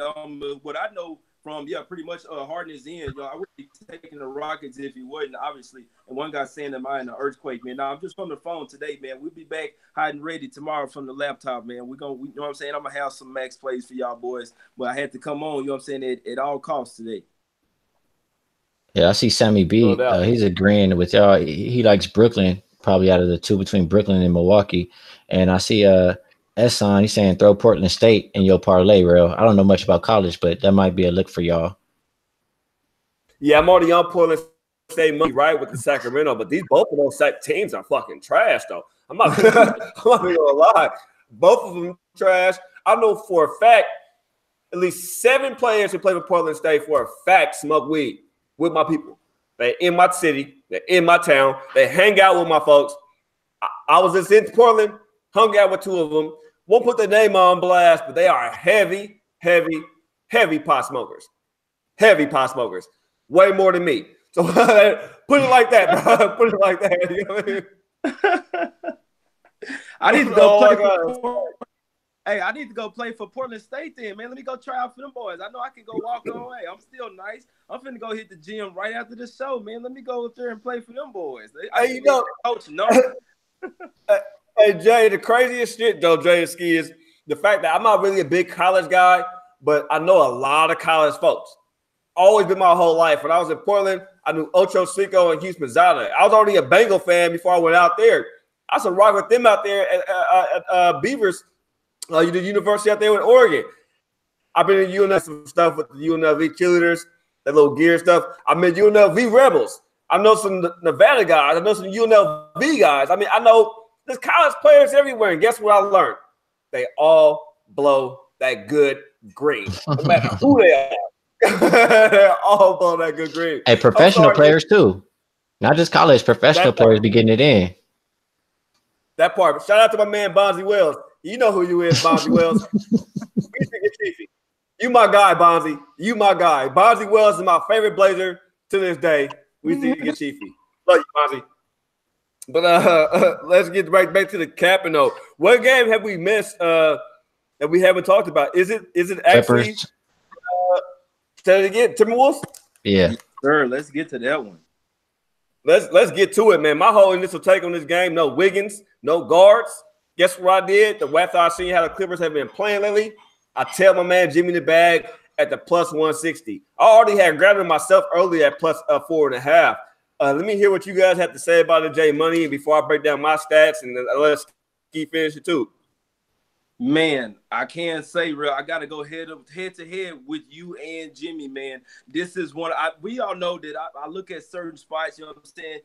What I know from, pretty much Harden is in. I would be taking the Rockets if he wasn't, obviously. And one guy saying that mine an earthquake, man. Now, I'm just from the phone today, man. We'll be back hot and ready tomorrow from the laptop, man. You know what I'm saying? I'm going to have some max plays for y'all boys. But I had to come on, at all costs today. Yeah, I see Sammy B. He's agreeing with y'all. He likes Brooklyn, probably out of the two between Brooklyn and Milwaukee. And I see Esson, he's saying throw Portland State in your parlay, Real. I don't know much about college, but that might be a look for y'all. Yeah, I'm already on Portland State money, right, with the Sacramento. But both of those teams are fucking trash, though. I'm not gonna lie. Both of them trash. I know for a fact at least 7 players who play for Portland State for a fact smoke weed with my people. They're in my city. They're in my town. They hang out with my folks. I was just in Portland, hung out with 2 of them. Won't put their name on blast, but they are heavy, heavy, heavy pot smokers. Heavy pot smokers. Way more than me. So put it like that, bro. Put it like that. You know what I mean? I need to go play Hey, I need to go play for Portland State then, man. Let me go try out for them boys. I know I can go walk away. I'm still nice. I'm finna go hit the gym right after the show, man. Let me go up there and play for them boys. Hey, coach, no. Hey, Jay, the craziest shit, though, Jay and Ski, is the fact that I'm not really a big college guy, but I know a lot of college folks. Always been my whole life. When I was in Portland, I knew Ocho Cinco and Hugh Mazzata. I was already a Bengal fan before I went out there. I used to rock with them out there at Beavers, the university out there in Oregon. I've been in UNLV some stuff with the UNLV cheerleaders, that little gear stuff. I met UNLV Rebels. I know some Nevada guys. I know some UNLV guys. I mean, I know there's college players everywhere. And guess what I learned? They all blow that good green, no matter who they are. They all blow that good green. Hey, professional players too, not just college. Professional players be getting it in. That part. Shout out to my man Bonzi Wells. You know who you is, Bonzi Wells. You my guy, Bonzi. You my guy. Bonzi Wells is my favorite Blazer to this day. We see you get Chiefy. Love you, Bonzi. But let's get right back to the cap and though. What game have we missed that we haven't talked about? Is it actually say it again, Timberwolves? Yeah. Yes, sir. Let's get to that one. Let's get to it, man. My whole initial take on this game: no Wiggins, no guards. Guess what I did? After I seen how the Clippers have been playing lately, I tell my man Jimmy the bag at the plus 160. I already had grabbed it myself earlier at plus 4.5. Let me hear what you guys have to say about the J Money before I break down my stats and let Ski finish it too. Man, I can't say real. I got to go head to head with you and Jimmy, man. This is one. We all know that I look at certain spots, you know what I'm saying?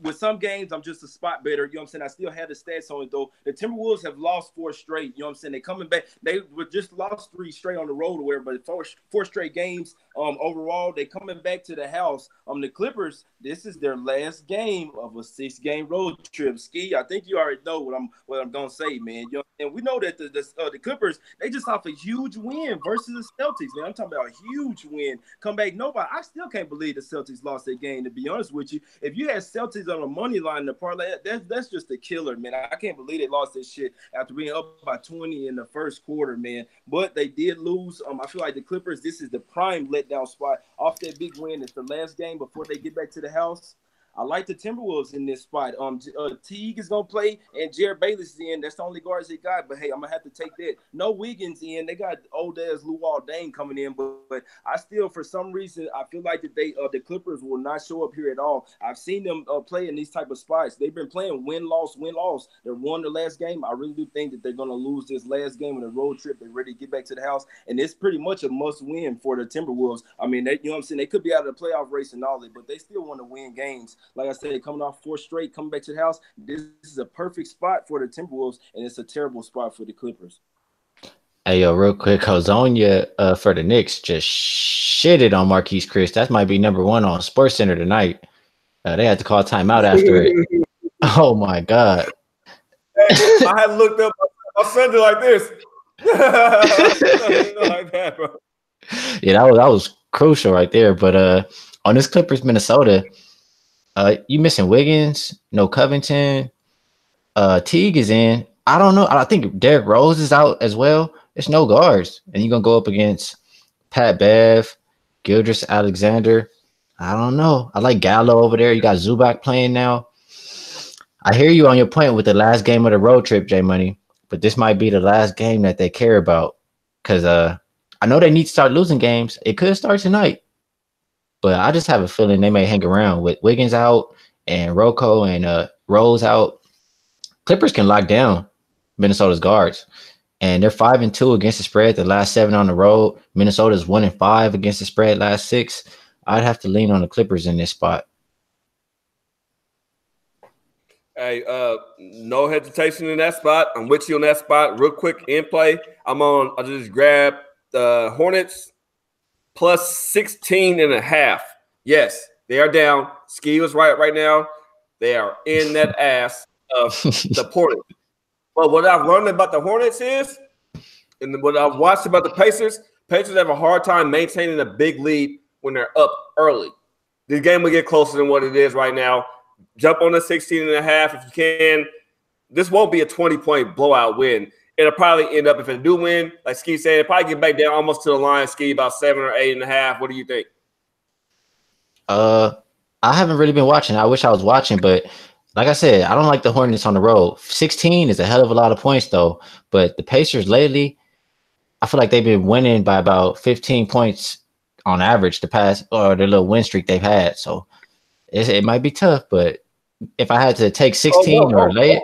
With some games, I'm just a spot better, you know what I'm saying? I still have the stats on it, though. The Timberwolves have lost 4 straight, you know what I'm saying? They're coming back. They were just lost 3 straight on the road or whatever, but 4 straight games overall. They coming back to the house. The Clippers, this is their last game of a 6-game road trip. Ski, I think you already know what I'm going to say, man. You know, and we know that the Clippers, they just off a huge win versus the Celtics, man. I'm talking about a huge win. Come back, nobody. I still can't believe the Celtics lost that game, to be honest with you. If you had Celtics on the money line in the parlay, that's just a killer, man. I can't believe they lost this shit after being up by 20 in the first quarter, man. But they did lose. I feel like the Clippers, this is the prime letdown spot off that big win. It's the last game before they get back to the house. I like the Timberwolves in this spot. Teague is gonna play, and Jared Bayless is in. That's the only guards they got. But hey, I'm gonna have to take that. No Wiggins in. They got old ass Luol Deng coming in, but I still, for some reason, I feel like that the Clippers will not show up here at all. I've seen them play in these type of spots. They've been playing win loss. They won the last game. I really do think that they're gonna lose this last game on the road trip. They're ready to get back to the house, and it's pretty much a must win for the Timberwolves. I mean, you know what I'm saying? They could be out of the playoff race and all that, but they still want to win games. Like I said, coming off 4 straight, coming back to the house, this is a perfect spot for the Timberwolves, and it's a terrible spot for the Clippers. Hey, yo, real quick, Hozonia for the Knicks just shitted on Marquise Chris. That might be number 1 on SportsCenter tonight. They had to call timeout after it. Oh, my God. I had looked up. I sent it like this. Like that, bro. Yeah, that was crucial right there. But on this Clippers, Minnesota, you missing Wiggins, no Covington, Teague is in. I don't know. I think Derrick Rose is out as well. It's no guards, and you're gonna go up against Pat Bev, Gildress Alexander. I don't know. I like Gallo over there. You got Zubac playing now. I hear you on your point with the last game of the road trip, J Money, but this might be the last game that they care about because I know they need to start losing games. It could start tonight. But I just have a feeling they may hang around with Wiggins out and Rocco and Rose out. Clippers can lock down Minnesota's guards, and they're 5-2 against the spread. The last 7 on the road. Minnesota's 1-5 against the spread. Last 6. I'd have to lean on the Clippers in this spot. Hey, no hesitation in that spot. I'm with you on that spot. Real quick in play. I just grabbed the Hornets. Plus 16.5. Yes, they are down. Ski was right now. They are in that ass of the Hornets. But what I've learned about the Hornets is, and what I've watched about the Pacers have a hard time maintaining a big lead when they're up early. This game will get closer than what it is right now. Jump on the 16.5 if you can. This won't be a 20-point blowout win. It'll probably end up, if it do win, like Ski said, it'll probably get back down almost to the line, Ski, about 7 or 8.5. What do you think? I haven't really been watching. I wish I was watching, but like I said, I don't like the Hornets on the road. 16 is a hell of a lot of points, though. But the Pacers lately, I feel like they've been winning by about 15 points on average the past, or the little win streak they've had. So it might be tough, but if I had to take 16 or lay it.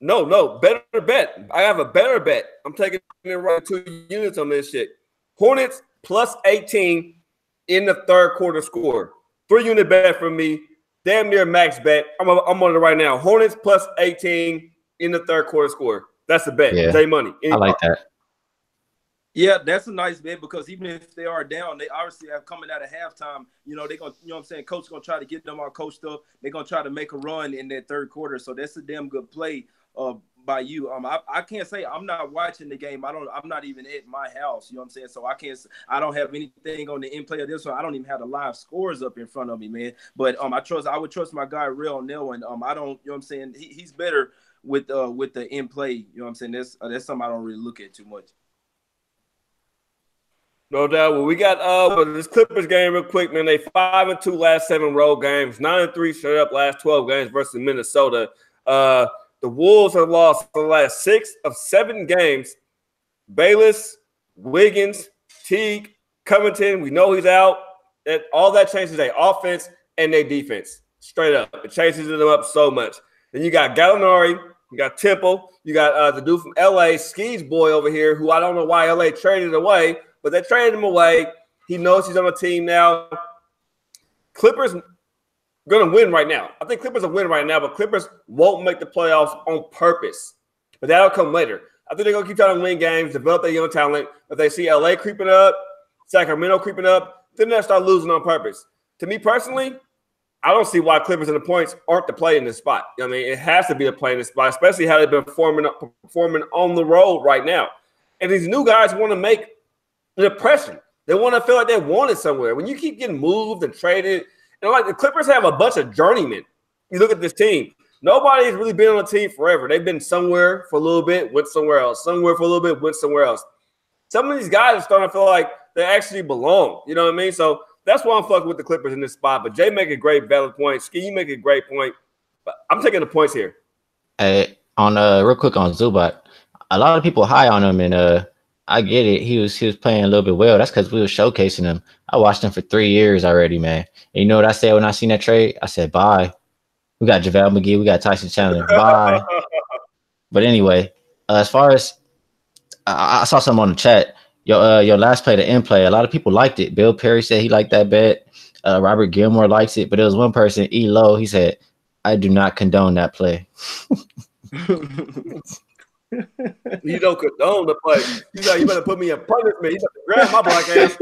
No, better bet. I have a better bet. I'm taking it right 2 units on this shit. Hornets plus 18 in the third quarter score. 3-unit bet for me. Damn near max bet. I'm on it right now. Hornets plus 18 in the third quarter score. That's the bet. Yeah, J Money. I like that. Yeah, that's a nice bet because even if they are down, they obviously have coming out of halftime. You know, they're going to, you know what I'm saying? Coach going to try to get them all coached up. They're going to try to make a run in that third quarter. So that's a damn good play by you. I can't say I'm not watching the game. I'm not even at my house. You know what I'm saying? So I don't have anything on the in play of this one. I don't even have the live scores up in front of me, man. But I would trust my guy real on that one. I don't, you know what I'm saying? He's better with the in play. You know what I'm saying? That's something I don't really look at too much. No doubt. Well, we got this Clippers game real quick, man. They 5-2 last 7 road games, 9-3 straight up last 12 games versus Minnesota. The Wolves have lost the last 6 of 7 games. Bayless, Wiggins, Teague, Covington, we know he's out. All that changes their offense and their defense. Straight up. It changes them up so much. Then you got Gallinari, you got Temple, you got the dude from LA, Skee's boy over here, who I don't know why LA traded away. But they traded him away. He knows he's on a team now. Clippers going to win right now. I think Clippers will win right now, but Clippers won't make the playoffs on purpose. But that'll come later. I think they're going to keep trying to win games, develop their young talent. If they see LA creeping up, Sacramento creeping up, then they'll start losing on purpose. To me personally, I don't see why Clippers and the points aren't to play in this spot. I mean, it has to be a play in this spot, especially how they've been performing on the road right now. And these new guys want to make an impression. They want to feel like they wanted somewhere. When you keep getting moved and traded, and like the Clippers have a bunch of journeymen. You look at this team. Nobody's really been on a team forever. They've been somewhere for a little bit, went somewhere else. Somewhere for a little bit, went somewhere else. Some of these guys are starting to feel like they actually belong. You know what I mean? So that's why I'm fucking with the Clippers in this spot. But Jay make a great valid point. Ski, you make a great point. But I'm taking the points here. Hey, real quick on Zubac, a lot of people high on him, and I get it. He was playing a little bit well. That's because we were showcasing him. I watched him for 3 years already, man. And you know what I said when I seen that trade? I said, bye. We got JaVale McGee. We got Tyson Chandler. Bye. But anyway, as far as I saw something on the chat. Your last play, the end play, a lot of people liked it. Bill Perry said he liked that bet. Robert Gilmore likes it. But there was one person, E. Lowe, he said, I do not condone that play. You don't condone the play. You better put me in punishment. You better grab my black ass.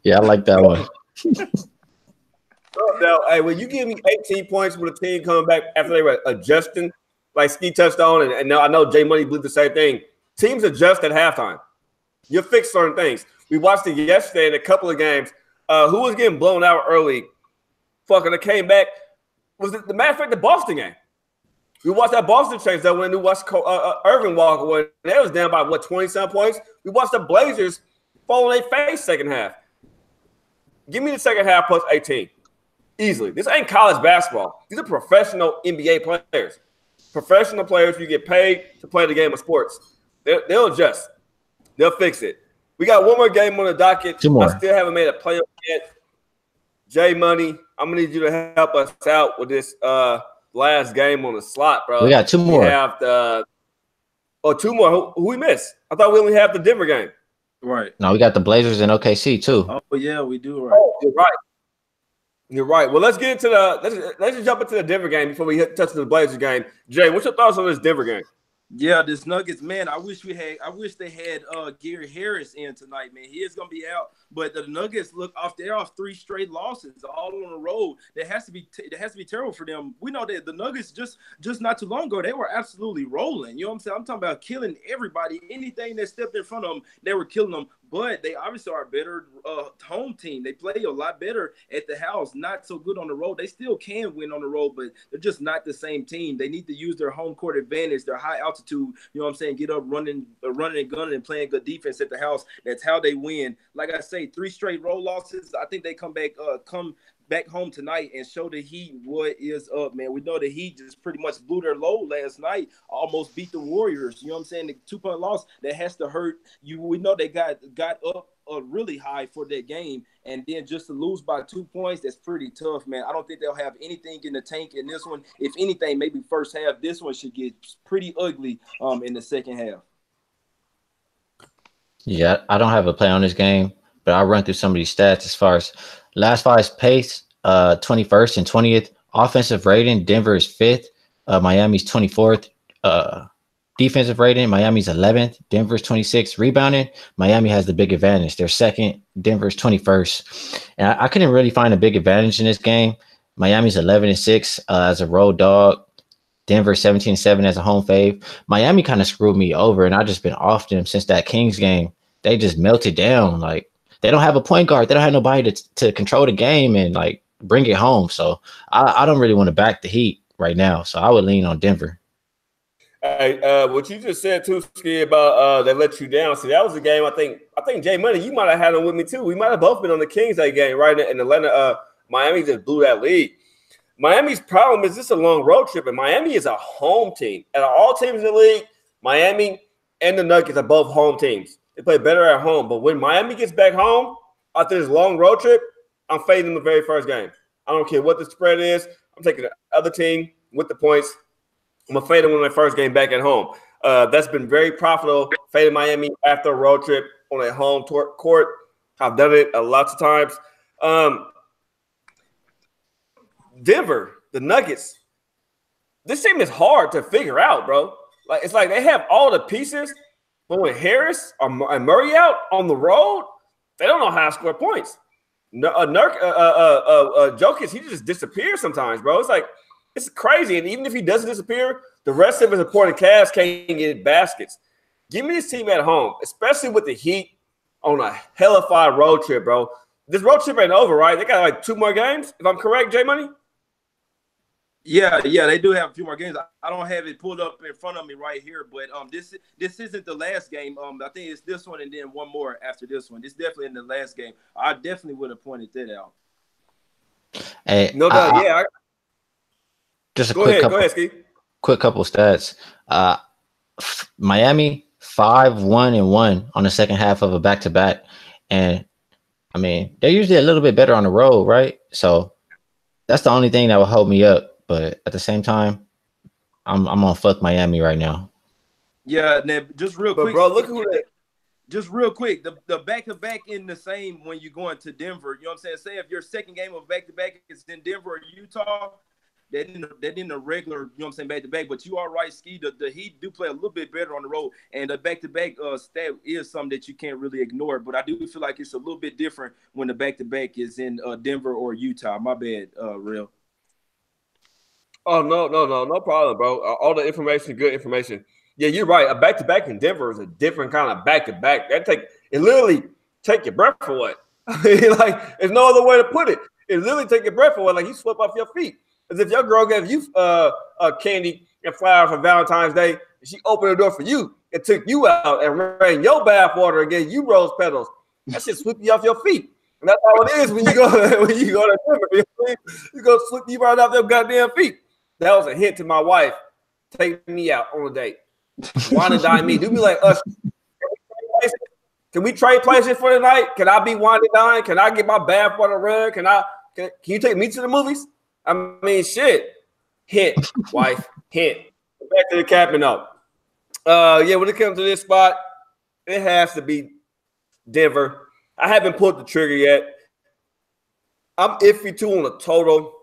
Yeah, I like that one. Now, hey, when you give me 18 points with a team coming back after they were adjusting, like Ski touched on, and now I know Jay Money believed the same thing. Teams adjust at halftime. You fix certain things. We watched it yesterday in a couple of games. Who was getting blown out early? Fucking, it came back. Was it the matter of fact the Boston game? We watched that Boston change that when we watched Irving walk away. They was down by, 20-some points? We watched the Blazers fall on their face second half. Give me the second half plus 18. Easily. This ain't college basketball. These are professional NBA players. Professional players who get paid to play the game of sports. They'll adjust. They'll fix it. We got one more game on the docket. 2 more. I still haven't made a playoff yet. Jay Money, I'm going to need you to help us out with this last game on the slot, bro. We got 2 more. We have 2 more. Who we missed? I thought we only have the Denver game. Right. No, we got the Blazers and OKC too. Oh yeah, we do. Right. Oh, you're right. You're right. Well, let's get into let's just jump into the Denver game before we touch the Blazers game. Jay, what's your thoughts on this Denver game? Yeah, this Nuggets, man. I wish they had Gary Harris in tonight, man. He is gonna be out, but the Nuggets they're off 3 straight losses, all on the road. That has to be terrible for them. We know that the Nuggets just not too long ago, they were absolutely rolling. You know what I'm saying? I'm talking about killing everybody. Anything that stepped in front of them, they were killing them. But they obviously are a better home team. They play a lot better at the house, not so good on the road. They still can win on the road, but they're just not the same team. They need to use their home court advantage, their high altitude, you know what I'm saying, get up running and gunning and playing good defense at the house. That's how they win. Like I say, 3 straight road losses. I think they come back home tonight and show the Heat what is up, man. We know the Heat just pretty much blew their load last night, almost beat the Warriors. You know what I'm saying? The 2-point loss, that has to hurt you. We know they got up really high for that game, and then just to lose by 2 points, that's pretty tough, man. I don't think they'll have anything in the tank in this one. If anything, maybe first half. This one should get pretty ugly in the second half. Yeah, I don't have a play on this game, but I'll run through some of these stats as far as last five pace, 21st and 20th. Offensive rating, Denver is 5th. Miami's 24th. Defensive rating, Miami's 11th. Denver's 26th. Rebounding, Miami has the big advantage. They're 2nd. Denver's 21st. And I couldn't really find a big advantage in this game. Miami's 11-6 as a road dog. Denver 17-7 as a home fave. Miami kind of screwed me over, and I've just been off them since that Kings game. They just melted down. Like, they don't have a point guard. They don't have nobody to control the game and like bring it home. So I don't really want to back the Heat right now. So I would lean on Denver. Hey, what you just said too, Ski, about they let you down. See, that was a game. I think Jay Money, you might have had him with me too. We might have both been on the Kings that game, right? In Atlanta, Miami just blew that lead. Miami's problem is this is a long road trip, and Miami is a home team. And all teams in the league, Miami and the Nuggets are both home teams. They play better at home. But when Miami gets back home after this long road trip, I'm fading the very first game. I don't care what the spread is. I'm taking the other team with the points. I'm going to fade them on their first game back at home. That's been very profitable, fading Miami after a road trip on a home court. I've done it lots of times. Denver, the Nuggets, this team is hard to figure out, bro. Like, it's like they have all the pieces, but when Harris and Murray out on the road, they don't know how to score points. Jokic, he just disappears sometimes, bro. It's like, it's crazy. And even if he doesn't disappear, the rest of his supporting cast can't get baskets. Give me this team at home, especially with the Heat on a hellified road trip, bro. This road trip ain't over, right? They got like 2 more games, if I'm correct, J Money? Yeah, they do have a few more games. I don't have it pulled up in front of me right here, but this isn't the last game. I think it's this one and then one more after this one. It's definitely in the last game. I definitely would have pointed that out. Hey, no doubt, yeah. Just a go ahead, Ski. Quick couple stats. Miami 5-1-1 on the second half of a back-to-back, and I mean they're usually a little bit better on the road, right? So that's the only thing that will hold me up. But at the same time, I'm gonna fuck Miami right now. Yeah, now just real quick, bro. Look who they. Just real quick, the back-to-back in the same when you're going to Denver. You know what I'm saying? Say if your second game of back-to-back is in Denver or Utah, they didn't a regular, you know what I'm saying, back-to-back. But you are right, Ski. The Heat do play a little bit better on the road, and the back-to-back stat is something that you can't really ignore. But I do feel like it's a little bit different when the back-to-back is in Denver or Utah. My bad, Real. Oh, no problem, bro. All the information, good information. Yeah, you're right. A back-to-back in Denver is a different kind of back-to-back. It literally take your breath away. Like, there's no other way to put it. It literally take your breath away, like you slip off your feet. As if your girl gave you candy and flowers for Valentine's Day, and she opened the door for you and took you out and ran your bath water and gave you rose petals. That shit sweep you off your feet. And that's how it is when you go to Denver. You go sweep you right off your goddamn feet. That was a hint to my wife. Take me out on a date. Wine and dine me. Do me like us. Can we trade places for the night? Can I be wine and dine? Can I get my bath water run? Can you take me to the movies? I mean, shit. Hint, wife. Hint. Back to the captain up. Yeah, when it comes to this spot, it has to be Denver. I haven't pulled the trigger yet. I'm iffy too on the total.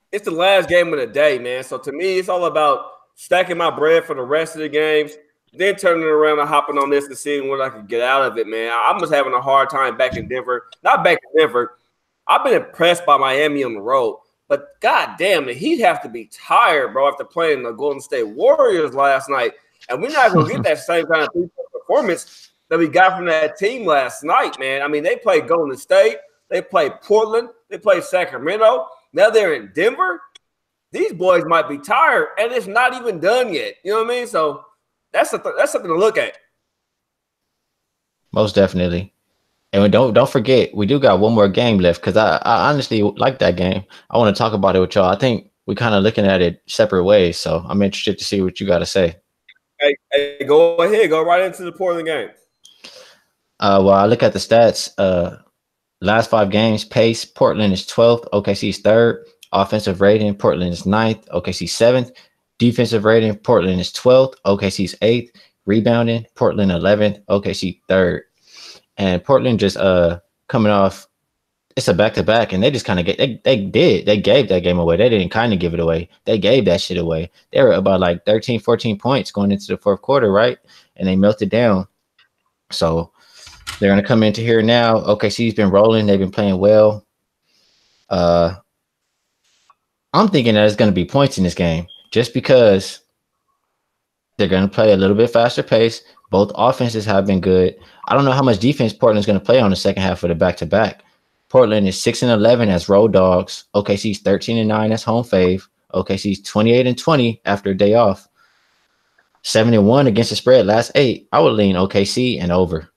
It's the last game of the day, man. So to me, it's all about stacking my bread for the rest of the games, then turning it around and hopping on this and seeing what I can get out of it, man. I'm just having a hard time back in Denver. Not back in Denver. I've been impressed by Miami on the road. But goddamn, the Heat have to be tired, bro, after playing the Golden State Warriors last night. And we're not going to get that same kind of performance that we got from that team last night, man. I mean, they played Golden State. They played Portland. They played Sacramento. Now they're in Denver. These boys might be tired, and it's not even done yet. You know what I mean? So that's something to look at. Most definitely. And don't forget, we do got one more game left because I honestly like that game. I want to talk about it with y'all. I think we're kind of looking at it separate ways, so I'm interested to see what you got to say. Hey, go ahead. Go right into the Portland game. Well, I look at the stats. Last 5 games, pace, Portland is 12th, OKC is 3rd. Offensive rating, Portland is 9th, OKC 7th. Defensive rating, Portland is 12th, OKC is 8th. Rebounding, Portland 11th, OKC 3rd. and Portland just coming off. It's a back-to-back, and they just kind of they gave that game away. They didn't kind of give it away. They gave that shit away. They were about like 13, 14 points going into the fourth quarter, right? And they melted down. So they're going to come into here now. OKC's been rolling. They've been playing well. I'm thinking that it's going to be points in this game just because they're going to play a little bit faster pace. Both offenses have been good. I don't know how much defense Portland's going to play on the second half of the back-to-back. Portland is 6-11 as road dogs. OKC's 13-9 as home fave. OKC's 28-20 after a day off. 7-1 against the spread last 8. I would lean OKC and over.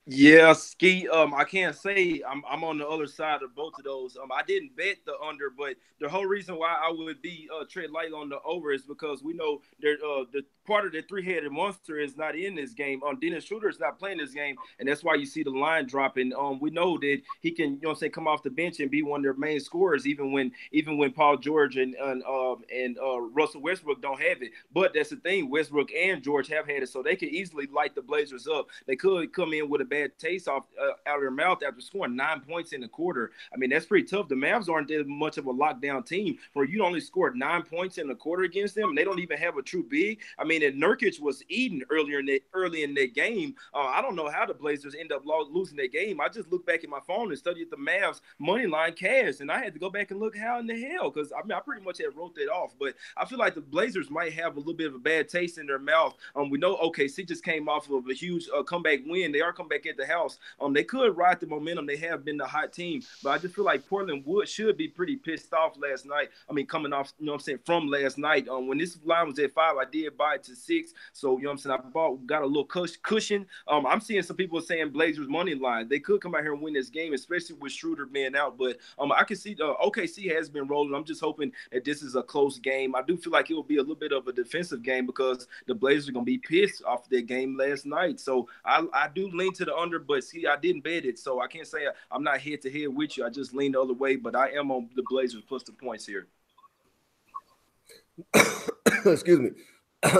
Yeah, Ski. I can't say I'm on the other side of both of those. I didn't bet the under, but the whole reason why I would be tread light on the over is because we know the part of the three-headed monster is not in this game. Dennis Schroeder is not playing this game, and that's why you see the line dropping. We know that he can, come off the bench and be one of their main scorers, even when Paul George and Russell Westbrook don't have it. But that's the thing, Westbrook and George have had it, so they could easily light the Blazers up. They could come in with a bad taste out of their mouth after scoring 9 points in the quarter. I mean, that's pretty tough. The Mavs aren't that much of a lockdown team where you only scored 9 points in the quarter against them, and they don't even have a true big. I mean, and Nurkic was eating early in that game. I don't know how the Blazers end up losing that game. I just looked back at my phone and studied the Mavs money line cash, and I had to go back and look how in the hell, because I pretty much had wrote that off. But I feel like the Blazers might have a little bit of a bad taste in their mouth. We know OKC just came off of a huge comeback win. They are come back at the house. They could ride the momentum. They have been the hot team, but I just feel like Portland should be pretty pissed off last night. I mean, coming off, from last night. When this line was at 5, I did buy it to 6. So, I got a little cushion. I'm seeing some people saying Blazers money line. They could come out here and win this game, especially with Schroeder being out. But I can see OKC has been rolling. I'm just hoping that this is a close game. I do feel like it will be a little bit of a defensive game because the Blazers are going to be pissed off their game last night. So I do lean to the under, but see, I didn't bet it, so I can't say I'm not head to head with you. I just leaned the other way, but I am on the Blazers plus the points here. Excuse me.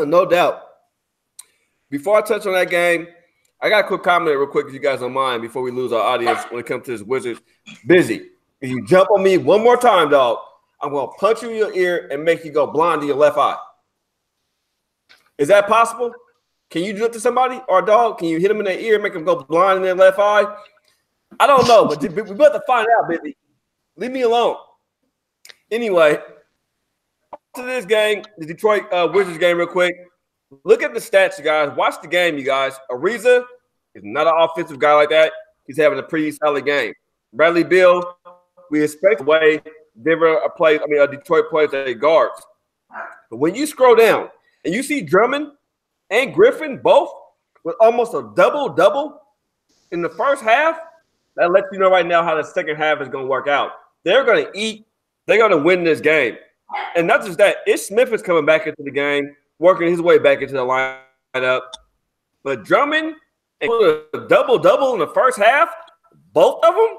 No doubt. Before I touch on that game, I got a quick comment real quick if you guys don't mind before we lose our audience when it comes to this Wizards. Busy. If you jump on me one more time, dog, I'm going to punch you in your ear and make you go blind to your left eye. Is that possible? Can you do it to somebody or a dog? Can you hit them in their ear and make them go blind in their left eye? I don't know, but we're about to find out, baby. Leave me alone. Anyway, to this game, the Detroit Wizards game real quick. Look at the stats, you guys. Watch the game, you guys. Ariza is not an offensive guy like that. He's having a pretty solid game. Bradley Beal, we expect the way Detroit plays their guards. But when you scroll down and you see Drummond and Griffin both with almost a double-double in the first half, that lets you know right now how the second half is going to work out. They're going to eat. They're going to win this game. And not just that, Ish Smith is coming back into the game, working his way back into the lineup. But Drummond and a double-double in the first half, both of them,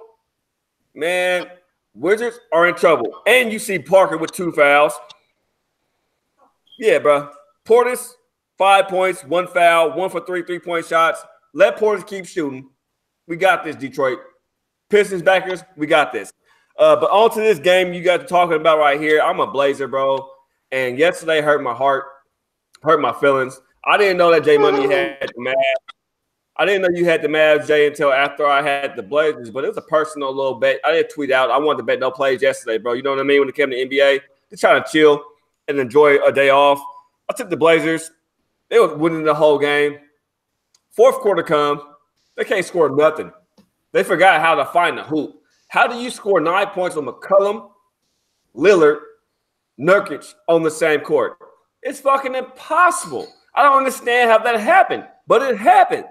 man, Wizards are in trouble. And you see Parker with 2 fouls. Yeah, bro. Portis, 5 points, 1 foul, 1 for 3 3-point shots. Let Portis keep shooting. We got this, Detroit. Pistons backers, we got this. But on to this game you guys are talking about right here. I'm a Blazer, bro. And yesterday hurt my heart, hurt my feelings. I didn't know that J Money had the Mavs. I didn't know you had the Mavs, Jay, until after I had the Blazers. But it was a personal little bet. I didn't tweet out. I wanted to bet no plays yesterday, bro. You know what I mean? When it came to NBA, just trying to chill and enjoy a day off. I took the Blazers. They were winning the whole game. Fourth quarter come. They can't score nothing. They forgot how to find the hoop. How do you score 9 points on McCollum, Lillard, Nurkic on the same court? It's fucking impossible. I don't understand how that happened, but it happened.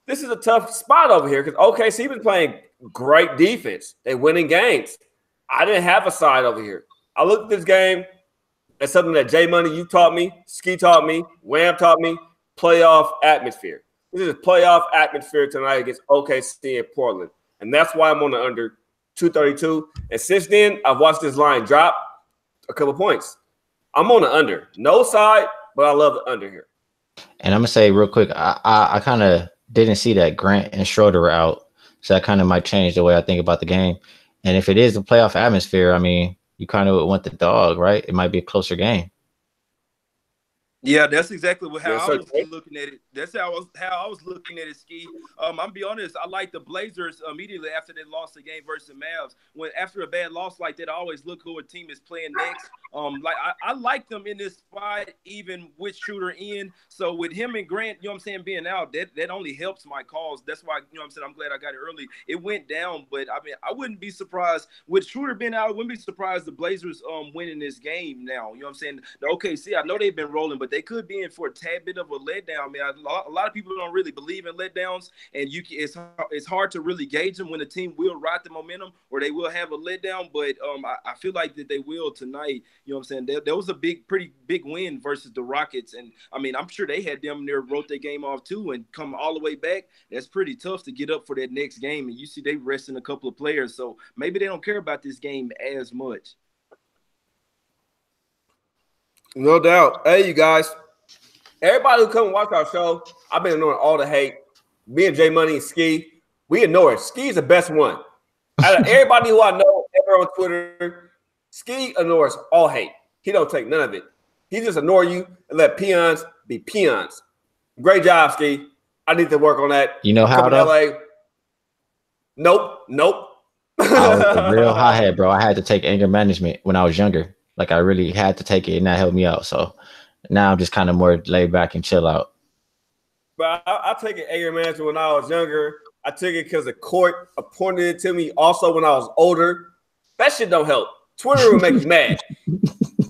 This is a tough spot over here because OKC been playing great defense. They winning games. I didn't have a side over here. I looked at this game as something that J Money, you taught me, Ski taught me, Wham taught me, playoff atmosphere. This is playoff atmosphere tonight against OKC in Portland. And that's why I'm on the under 232. And since then, I've watched this line drop a couple points. I'm on the under. No side, but I love the under here. And I'm going to say real quick, I kind of didn't see that Grant and Schroeder were out. So that kind of might change the way I think about the game. And if it is a playoff atmosphere, I mean, you kind of want the dog, right? It might be a closer game. Yeah, that's exactly how Yes, I sir. was looking at it. That's how I was looking at it, Ski. I'm be honest, I like the Blazers immediately after they lost the game versus the Mavs. When after a bad loss like that, I always look who a team is playing next. Like I like them in this spot, even with Shooter in. So with him and Grant, you know what I'm saying, being out, that only helps my cause. That's why, you know what I'm saying, I'm glad I got it early. It went down, but I mean, I wouldn't be surprised with Shooter being out. I wouldn't be surprised the Blazers winning this game now. You know what I'm saying? The OKC, I know they've been rolling, but they could be in for a tad bit of a letdown. Man, a lot of people don't really believe in letdowns, and it's hard to really gauge them when a team will ride the momentum or they will have a letdown. But I feel like that they will tonight. You know what I'm saying? There was a pretty big win versus the Rockets, and I mean, I'm sure they had them there wrote their game off too, and come all the way back. That's pretty tough to get up for that next game, and you see they resting a couple of players, so maybe they don't care about this game as much. No doubt. Hey, you guys. Everybody who come and watch our show, I've been ignoring all the hate. Me and J Money and Ski, we ignore it. Ski's the best one. Out of everybody who I know ever on Twitter, Ski ignores all hate. He don't take none of it. He just ignore you and let peons be peons. Great job, Ski. I need to work on that. You know how to LA. Nope. I was a real hothead, bro. I had to take anger management when I was younger. Like I really had to take it, and that helped me out. So now I'm just kind of more laid back and chill out. But I take it anger management when I was younger. I took it because the court appointed it to me also when I was older. That shit don't help. Twitter will make you mad.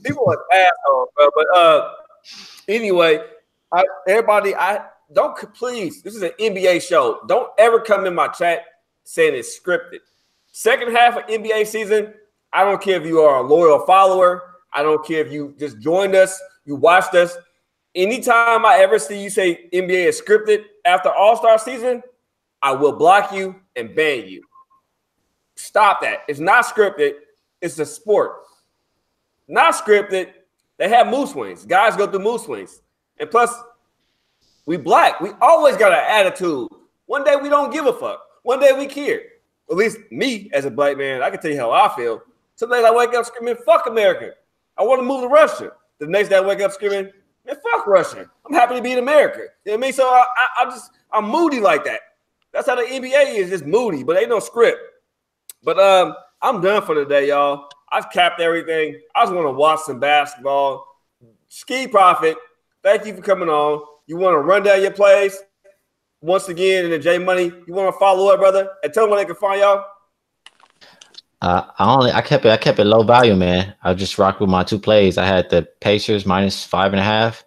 People are assholes, bro. But anyway, everybody, please, this is an NBA show. Don't ever come in my chat saying it's scripted. Second half of NBA season, I don't care if you are a loyal follower. I don't care if you just joined us, you watched us. Anytime I ever see you say NBA is scripted after All-Star season, I will block you and ban you. Stop that. It's not scripted. It's a sport. Not scripted. They have mood swings. Guys go through mood swings. And plus, we black. We always got an attitude. One day we don't give a fuck. One day we care. At least me as a black man, I can tell you how I feel. Some days I wake up screaming, fuck America. I want to move to Russia. The next day I wake up screaming, man, fuck Russia. I'm happy to be in America. You know what I mean? So I'm moody like that. That's how the NBA is, just moody, but ain't no script. But I'm done for today, y'all. I've capped everything. I just want to watch some basketball. Ski Prophet, thank you for coming on. You want to run down your plays once again, and then J Money, you want to follow up, brother, and tell them where they can find y'all. I kept it low value, man. I just rocked with my two plays. I had the Pacers -5.5,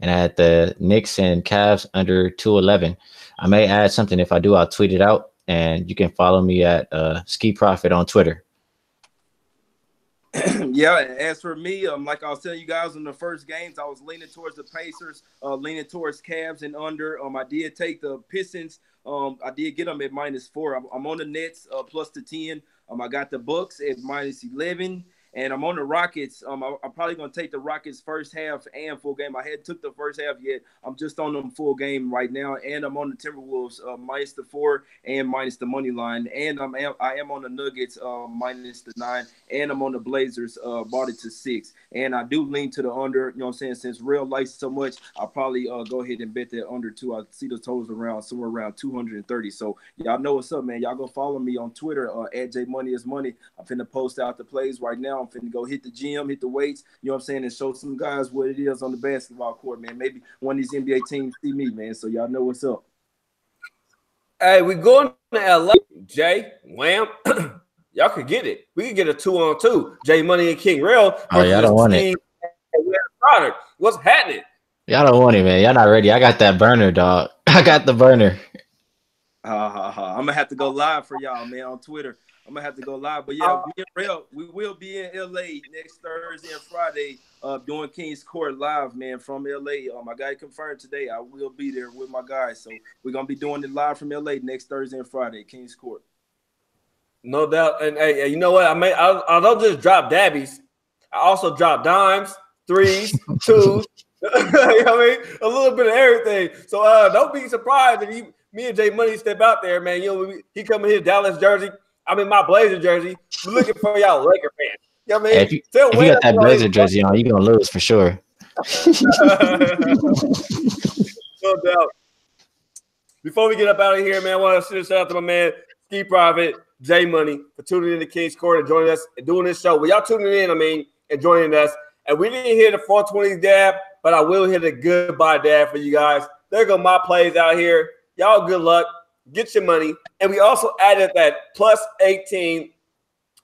and I had the Knicks and Cavs under 211. I may add something. If I do, I'll tweet it out, and you can follow me at Ski Prophet on Twitter. Yeah, as for me, like I was telling you guys in the first games, I was leaning towards the Pacers, leaning towards Cavs and under. I did take the Pistons. I did get them at -4. I'm on the Nets plus the 10. I got the Bucks at -11. And I'm on the Rockets. I'm probably going to take the Rockets first half and full game. I hadn't took the first half yet. I'm just on them full game right now. And I'm on the Timberwolves -4 and minus the money line. And I am on the Nuggets -9. And I'm on the Blazers bought it to 6. And I do lean to the under. You know what I'm saying? Since real life so much, I'll probably go ahead and bet that under too. I see the totals somewhere around 230. So y'all know what's up, man. Y'all go follow me on Twitter at JMoneyIsMoney. I'm finna post out the plays right now. I'm finna go hit the gym, hit the weights, you know what I'm saying, and show some guys what it is on the basketball court, man. Maybe one of these NBA teams see me, man, so y'all know what's up. Hey, we going to LA, Jay, Wham. Y'all could get it. We could get a 2-on-2. Jay Money and King Rail. Oh, y'all don't want it. What's happening? Y'all don't want it, man. Y'all not ready. I got that burner, dog. I got the burner. I'm going to have to go live for y'all, man, on Twitter. I'm going to have to go live. But, yeah, me and Rail, we will be in L.A. next Thursday and Friday doing King's Court live, man, from L.A. I got it confirmed today. I will be there with my guys. So we're going to be doing it live from L.A. next Thursday and Friday, King's Court. No doubt. And, hey, you know what? I don't just drop dabbies. I also drop dimes, 3s, 2s. You know what I mean? A little bit of everything. So don't be surprised if me and Jay Money step out there, man. You know, he come in his Dallas jersey. I'm in my Blazer jersey. We're looking for y'all Laker fans. You know what I mean? Hey, if you got that Blazer jersey on, you're gonna lose for sure. No doubt. Before we get up out of here, man, I want to send a shout out to my man Ski Prophet, Jay Money, for tuning in to King's Court and joining us and doing this show. Well, y'all tuning in, and joining us. And we didn't hear the 420 dab, but I will hit a goodbye dab for you guys. There go my plays out here. Y'all good luck. Get your money. And we also added that plus 18 in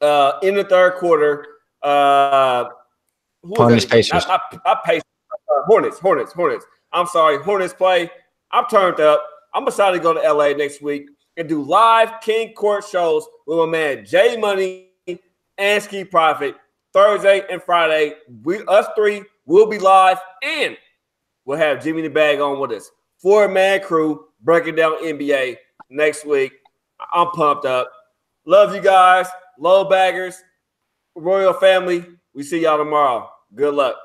the third quarter. Hornets, Pacers. I paced Hornets. I'm sorry, Hornets play. I'm turned up. I'm excited to go to LA next week and do live King Court shows with my man Jay Money and Ski Prophet Thursday and Friday. Us three will be live, and we'll have Jimmy the Bag on with us. 4-man crew breaking down NBA next week. I'm pumped up. Love you guys. Low baggers, Royal family. We see y'all tomorrow. Good luck.